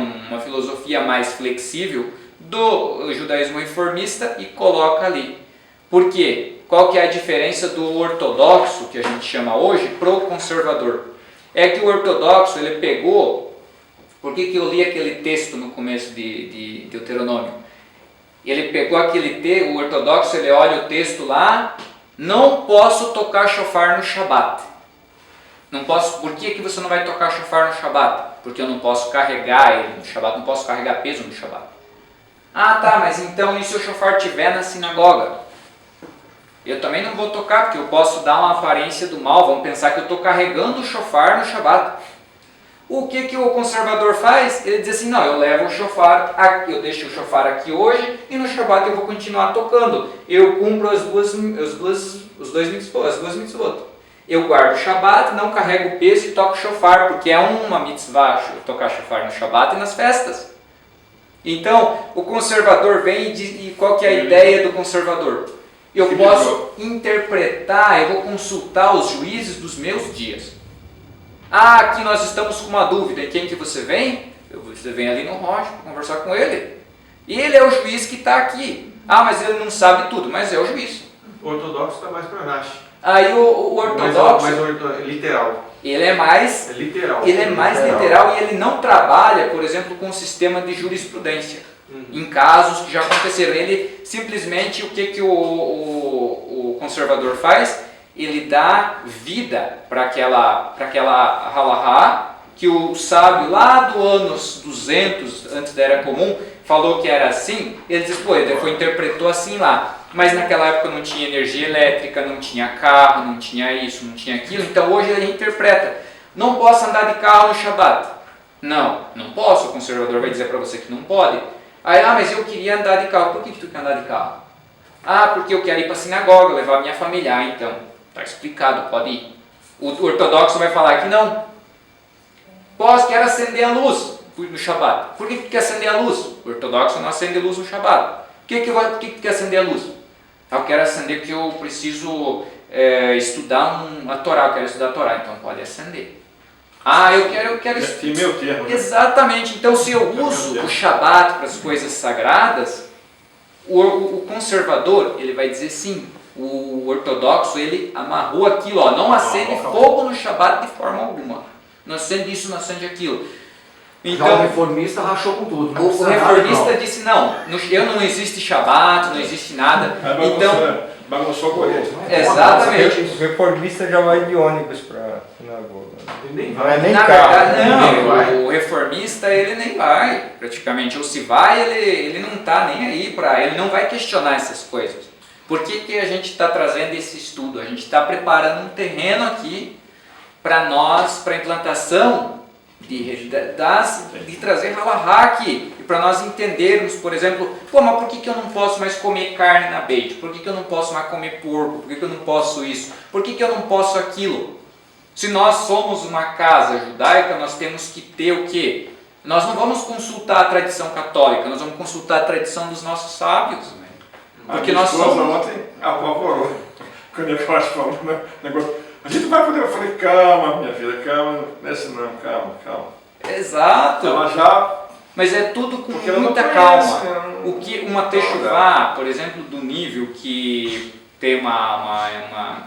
Speaker 1: mais flexível do judaísmo reformista e coloca ali. Por quê? Qual que é a diferença do ortodoxo, que a gente chama hoje, pro conservador? É que o ortodoxo, ele pegou... Por que eu li aquele texto no começo de Deuteronômio? Ele pegou aquele texto, o ortodoxo, ele olha o texto lá, não posso tocar shofar no Shabat. Não posso, por que você não vai tocar shofar no Shabat? Porque eu não posso carregar ele no Shabat, não posso carregar peso no Shabat. Ah, tá, mas então e se o shofar estiver na sinagoga? Eu também não vou tocar, porque eu posso dar uma aparência do mal, vão pensar que eu estou carregando o shofar no Shabat. O que o conservador faz? Ele diz assim, não, eu levo o shofar aqui, eu deixo o shofar aqui hoje e no Shabat eu vou continuar tocando. Eu cumpro as duas mitzvot. Eu guardo o Shabat, não carrego o peso e toco shofar, porque é uma mitzvah tocar shofar no Shabat e nas festas. Então, o conservador vem e diz, e qual que é a ideia do conservador? Eu posso interpretar, eu vou consultar os juízes dos meus dias. Ah, aqui nós estamos com uma dúvida, em quem que você vem? Você vem ali no Rocha para conversar com ele. E ele é o juiz que está aqui. Ah, mas ele não sabe tudo, mas é o juiz.
Speaker 2: O ortodoxo está mais para Rashi.
Speaker 1: Aí o ortodoxo,
Speaker 2: mais literal.
Speaker 1: Ele é mais
Speaker 2: literal.
Speaker 1: Ele é mais literal e ele não trabalha, por exemplo, com o sistema de jurisprudência. Em casos que já aconteceram. Ele simplesmente, o que o conservador faz? Ele dá vida para aquela halahá que o sábio lá do anos 200, antes da Era Comum, falou que era assim. Ele diz, pô, ele interpretou assim lá. Mas naquela época não tinha energia elétrica, não tinha carro, não tinha isso, não tinha aquilo. Então hoje ele interpreta. Não posso andar de carro no Shabat. Não posso. O conservador vai dizer para você que não pode. Aí, mas eu queria andar de carro. Por que tu quer andar de carro? Porque eu quero ir para a sinagoga, levar a minha família. Então, está explicado, pode ir. O ortodoxo vai falar que não. Quero acender a luz no Shabat. Por que tu quer acender a luz? O ortodoxo não acende luz no Shabat. Por que tu quer acender a luz? Eu quero acender porque eu preciso estudar a Torá, eu quero estudar a Torá, então pode acender. Eu quero
Speaker 7: estudar. Meu termo, né?
Speaker 1: Exatamente, então se eu uso o Shabat para as coisas sagradas, o conservador, ele vai dizer sim. O ortodoxo, ele amarrou aquilo, não acende fogo no Shabat de forma alguma. Não acende isso, não acende aquilo. Então,
Speaker 4: já o reformista rachou com tudo.
Speaker 1: O reformista disse, não existe Shabat, não existe nada. Então,
Speaker 7: bagunçou com ele.
Speaker 1: Exatamente.
Speaker 3: O reformista já vai de ônibus para a sinagoga.
Speaker 2: Nem
Speaker 3: vai. Nem
Speaker 1: na
Speaker 3: carro.
Speaker 1: Verdade, não. O reformista, ele nem vai, praticamente. Ou se vai, ele não está nem aí ele não vai questionar essas coisas. Por que a gente está trazendo esse estudo? A gente está preparando um terreno aqui para nós, para a implantação de trazer halahá aqui. E para nós entendermos, por exemplo, mas por que eu não posso mais comer carne na Beit? Por que eu não posso mais comer porco? Por que eu não posso isso? Por que eu não posso aquilo? Se nós somos uma casa judaica, nós temos que ter o quê? Nós não vamos consultar a tradição católica, nós vamos consultar a tradição dos nossos sábios. Porque nós somos...
Speaker 7: ontem apavorou. Quando eu acho que falou negócio, a gente vai poder. Eu falei, calma, minha filha, calma, nessa não, calma.
Speaker 1: Exato.
Speaker 7: Ela já.
Speaker 1: Mas é tudo com
Speaker 7: porque
Speaker 1: muita calma. O que uma techuvá, por exemplo, do nível que tem uma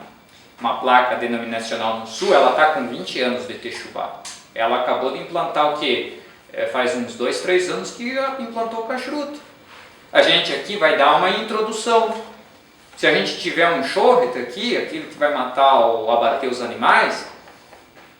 Speaker 1: placa denominacional no sul, ela está com 20 anos de techuvá. Ela acabou de implantar o quê? Faz uns 2, 3 anos que implantou o kashrut. A gente aqui vai dar uma introdução. Se a gente tiver um shohet aqui, aquilo que vai matar ou abater os animais,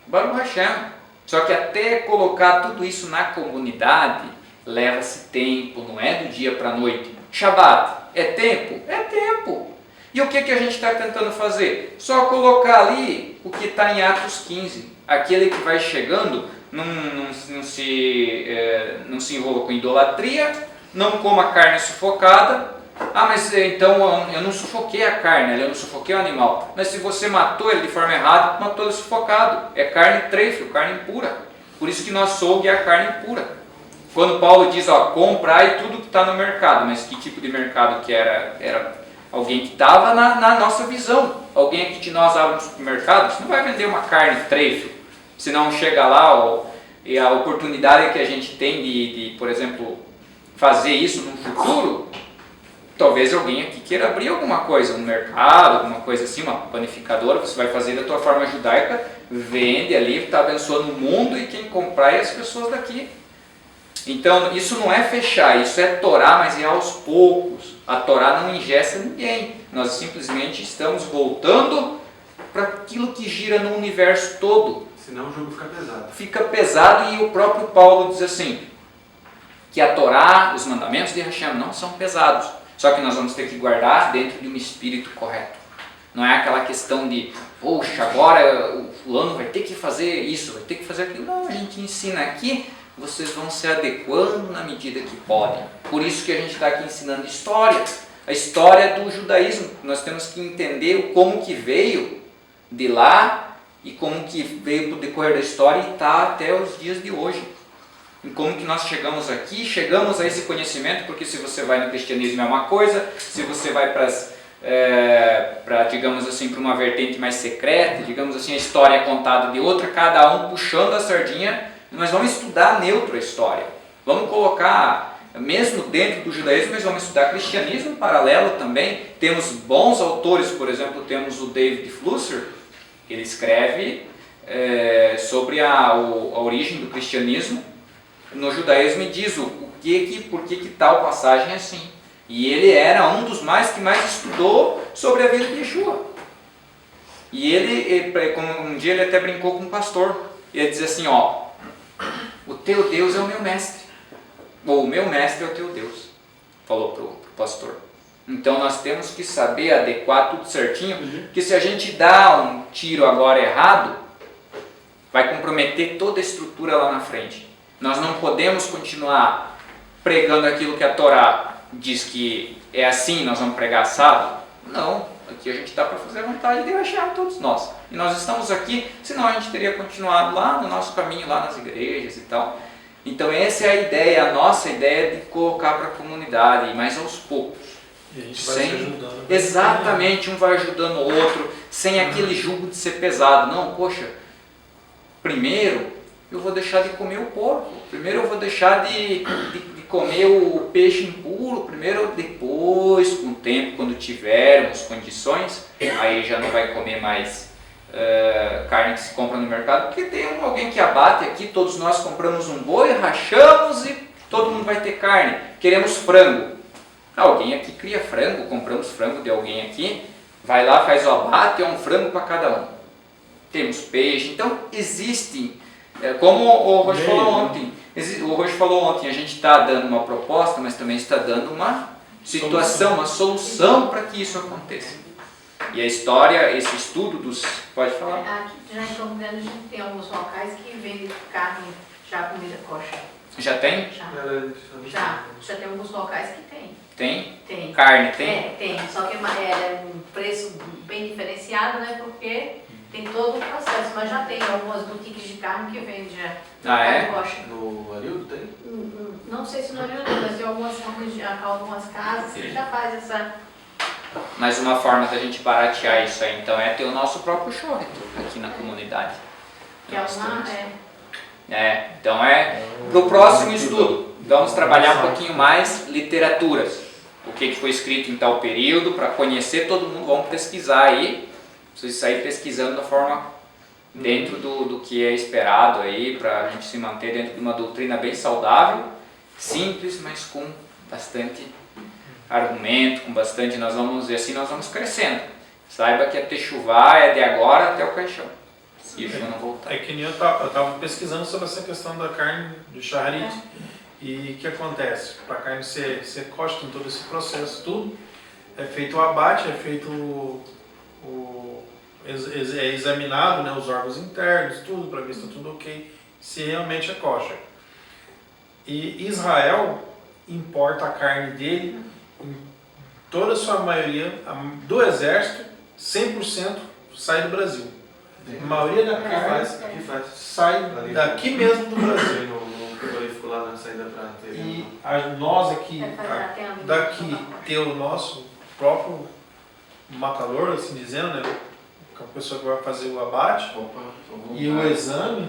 Speaker 1: Baruch Hashem. Só que até colocar tudo isso na comunidade, leva-se tempo, não é do dia para a noite. Shabat, é tempo? É tempo. E o que a gente está tentando fazer? Só colocar ali o que está em Atos 15. Aquele que vai chegando, não se envolva com idolatria, não coma carne sufocada. Mas então eu não sufoquei a carne, eu não sufoquei o animal. Mas se você matou ele de forma errada, matou ele sufocado. É carne treifo, carne impura. Por isso que no açougue é a carne impura. Quando Paulo diz, comprai tudo que está no mercado. Mas que tipo de mercado que era? Era alguém que estava na nossa visão. Alguém aqui de nós abre um supermercado, você não vai vender uma carne treifo. Se não chega lá, e a oportunidade que a gente tem de, por exemplo, fazer isso no futuro, Talvez alguém aqui queira abrir alguma coisa, um mercado, alguma coisa assim, uma panificadora, você vai fazer da tua forma judaica, vende ali, está abençoando o mundo e quem comprar é as pessoas daqui. Então isso não é fechar, isso é Torá, mas é aos poucos. A Torá não engessa ninguém, nós simplesmente estamos voltando para aquilo que gira no universo todo.
Speaker 2: Senão o jogo fica pesado.
Speaker 1: Fica pesado e o próprio Paulo diz assim, que a Torá, os mandamentos de Hashem não são pesados. Só que nós vamos ter que guardar dentro de um espírito correto. Não é aquela questão de, poxa, agora o fulano vai ter que fazer isso, vai ter que fazer aquilo. Não, a gente ensina aqui, vocês vão se adequando na medida que podem. Por isso que a gente está aqui ensinando história. A história do judaísmo. Nós temos que entender como que veio de lá e como que veio para o decorrer da história e está até os dias de hoje. E como que nós chegamos aqui, chegamos a esse conhecimento, porque se você vai no cristianismo é uma coisa, se você vai para digamos assim, para uma vertente mais secreta, digamos assim, a história é contada de outra, cada um puxando a sardinha, nós vamos estudar neutro a história. Vamos colocar, mesmo dentro do judaísmo, mas vamos estudar cristianismo paralelo também. Temos bons autores, por exemplo, temos o David Flusser, ele escreve sobre a origem do cristianismo no judaísmo e diz por que tal passagem é assim. E ele era um dos que mais estudou sobre a vida de Yeshua. E como um dia ele até brincou com um pastor. Ele dizia assim, o teu Deus é o meu mestre. Ou o meu mestre é o teu Deus. Falou para o pastor. Então nós temos que saber adequar tudo certinho, porque se a gente dá um tiro agora errado, vai comprometer toda a estrutura lá na frente. Nós não podemos continuar pregando aquilo que a Torá diz que é assim, nós vamos pregar assado. Não, aqui a gente está para fazer a vontade de Hashem, todos nós. E nós estamos aqui, senão a gente teria continuado lá no nosso caminho, lá nas igrejas e tal. Então essa é a ideia, a nossa ideia de colocar para a comunidade, mas aos poucos.
Speaker 7: E a gente vai se ajudando.
Speaker 1: Exatamente, um vai ajudando o outro, sem aquele jugo de ser pesado. Não, poxa, primeiro eu vou deixar de comer o porco, primeiro eu vou deixar de comer o peixe impuro, depois, com o tempo, quando tivermos condições, aí já não vai comer mais carne que se compra no mercado, porque tem alguém que abate aqui, todos nós compramos um boi, rachamos e todo mundo vai ter carne. Queremos frango. Alguém aqui cria frango, compramos frango de alguém aqui, vai lá, faz o abate, é um frango para cada um. Temos peixe, então existem, como o Rocha falou ontem, a gente está dando uma proposta, mas também está dando uma situação, uma solução para que isso aconteça. E a história, esse estudo dos... Pode falar?
Speaker 5: Aqui já em Campo Grande a gente tem alguns locais que vendem carne já comida kosher.
Speaker 1: Já tem?
Speaker 5: Já tem alguns locais que tem.
Speaker 1: Tem?
Speaker 5: Tem.
Speaker 1: Carne tem?
Speaker 5: Tem. Só que é um preço bem diferenciado, né? Porque tem todo o processo. Mas já tem algumas boutiques de carne que vendem já.
Speaker 1: É?
Speaker 5: Kosher.
Speaker 2: No Arildo tem?
Speaker 5: Não sei se no Arildo, mas tem algumas casas que já faz essa...
Speaker 1: Mas uma forma da gente baratear isso aí, então, é ter o nosso próprio show aqui na comunidade.
Speaker 5: Que é uma...
Speaker 1: Então para o próximo estudo, vamos trabalhar um pouquinho mais literaturas. O que foi escrito em tal período, para conhecer todo mundo, vamos pesquisar aí. Vocês saírem pesquisando da forma dentro do que é esperado aí, para a gente se manter dentro de uma doutrina bem saudável, simples, mas com bastante argumento, com bastante, nós vamos crescendo. Saiba que a Techuvá é de agora até o caixão. Se isso não voltar.
Speaker 7: É que nem eu estava pesquisando sobre essa questão da carne do shaharit. E o que acontece? Para a carne ser kosher em todo esse processo, tudo, é feito o abate, é feito é examinado, né, os órgãos internos, tudo, para ver se está tudo ok, se realmente é kosher. E Israel importa a carne dele, em toda a sua maioria, do exército, 100% sai do Brasil. A maioria da carne sai daqui mesmo do Brasil.
Speaker 2: No frigorífico lá na saída para ter.
Speaker 7: E nós aqui, daqui, ter o nosso próprio matador, assim dizendo, né? com a pessoa que vai fazer o abate
Speaker 8: Opa, só vou
Speaker 7: e o exame.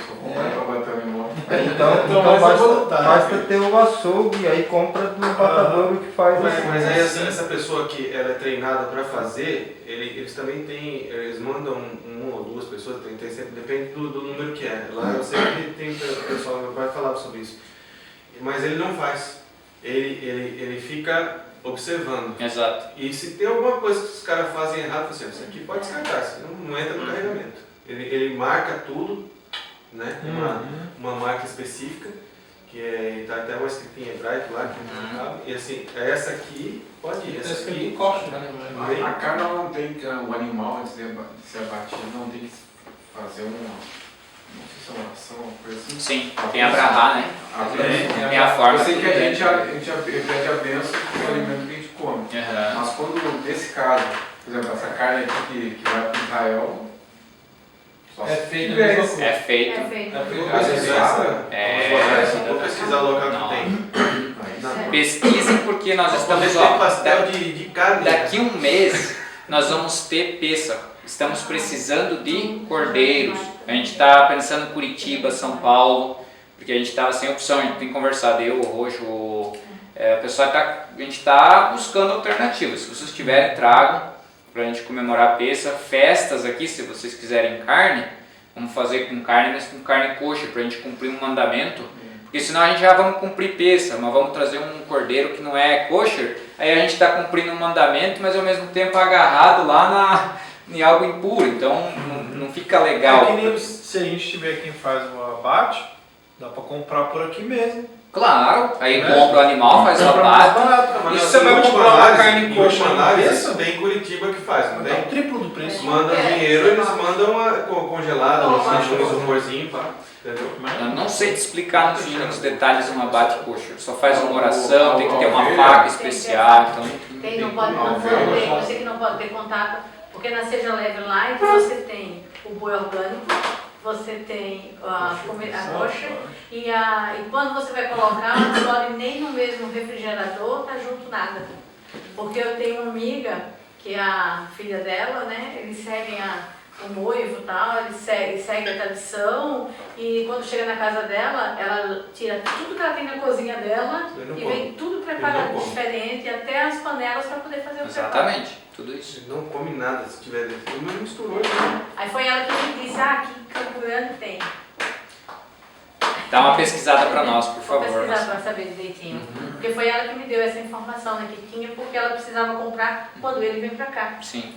Speaker 8: Só vou pra bater o animal.
Speaker 3: Então basta ter o açougue, aí compra do matadouro que faz assim.
Speaker 2: Mas aí essa pessoa que ela é treinada para fazer, eles também têm, eles mandam uma ou duas pessoas, tem sempre, depende do número que é. Lá eu sempre tem o pessoal, meu pai falava sobre isso. Mas ele não faz, ele fica observando.
Speaker 1: Exato.
Speaker 2: E se tem alguma coisa que os caras fazem errado, assim, isso aqui pode descartar, isso não entra no carregamento. Ele marca tudo, né? Uma marca específica, que tá até uma escrita em hebraico lá, que não cabe. E assim, essa aqui pode ir, essa aqui.
Speaker 8: A carne não tem que, o animal antes de ser abatido, não tem que fazer não sei se é uma ação, uma coisa assim.
Speaker 1: Sim, tem a brahá, né? Tem a forma.
Speaker 8: Eu sei que a
Speaker 1: prudente.
Speaker 8: gente pede a bênção do alimento que a gente come. Mas quando, nesse caso, por exemplo, essa carne aqui que vai para Israel, só
Speaker 7: É
Speaker 8: se
Speaker 7: feito
Speaker 8: tiver
Speaker 7: a mesma
Speaker 8: esse-
Speaker 7: coisa.
Speaker 1: É feito.
Speaker 5: É feito.
Speaker 2: Vou pesquisar o local que tem.
Speaker 1: Pesquisem porque nós estamos,
Speaker 2: Tem
Speaker 1: ó,
Speaker 2: pastel de carne.
Speaker 1: daqui um mês nós vamos ter Pêssego. Estamos precisando de cordeiros. A gente está pensando em Curitiba, São Paulo, porque a gente estava sem opção, a gente tem conversado, eu, o Roxo, o pessoal a gente está buscando alternativas. Se vocês tiverem, tragam para a gente comemorar a Pêssego. Festas aqui, se vocês quiserem carne, vamos fazer com carne, mas com carne kosher, para a gente cumprir um mandamento. Porque senão a gente já vamos cumprir Pêssego, mas vamos trazer um cordeiro que não é kosher, aí a gente está cumprindo um mandamento, mas ao mesmo tempo agarrado lá em algo impuro, então não fica legal.
Speaker 7: É que nem se a gente tiver quem faz o abate, dá para comprar por aqui mesmo.
Speaker 1: Claro, aí compra o animal, faz o abate.
Speaker 7: E se você vai comprar uma carne coxa na
Speaker 2: Isso tem em Curitiba que faz, não
Speaker 7: dá o
Speaker 2: tem?
Speaker 7: triplo do preço.
Speaker 2: Manda dinheiro, eles mandam congelado, um isoporzinho, pá. Entendeu?
Speaker 1: Eu não sei te explicar nos detalhes um abate kosher, só faz uma oração, tem que ter uma faca especial, então...
Speaker 5: Tem, não pode, não ter, você que não pode ter contato, porque na Seja Leve Light você tem o boi orgânico, você tem a coxa e quando você vai colocar, não pode nem no mesmo refrigerador tá junto nada. Porque eu tenho uma amiga que é a filha dela, né? Eles seguem o noivo e tal, eles seguem a tradição e quando chega na casa dela, ela tira tudo que ela tem na cozinha dela e vem tudo preparado diferente, até as panelas para poder fazer o preparo.
Speaker 1: Exatamente, tudo isso.
Speaker 2: Não come nada se tiver dentro. Não misturou, né?
Speaker 5: Aí foi ela que me disse, aqui em Campo Grande tem.
Speaker 1: Dá uma pesquisada para nós, por
Speaker 5: Vou
Speaker 1: favor.
Speaker 5: pesquisar para saber direitinho. Porque foi ela que me deu essa informação, né, que tinha, porque ela precisava comprar quando ele vem para cá.
Speaker 1: Sim.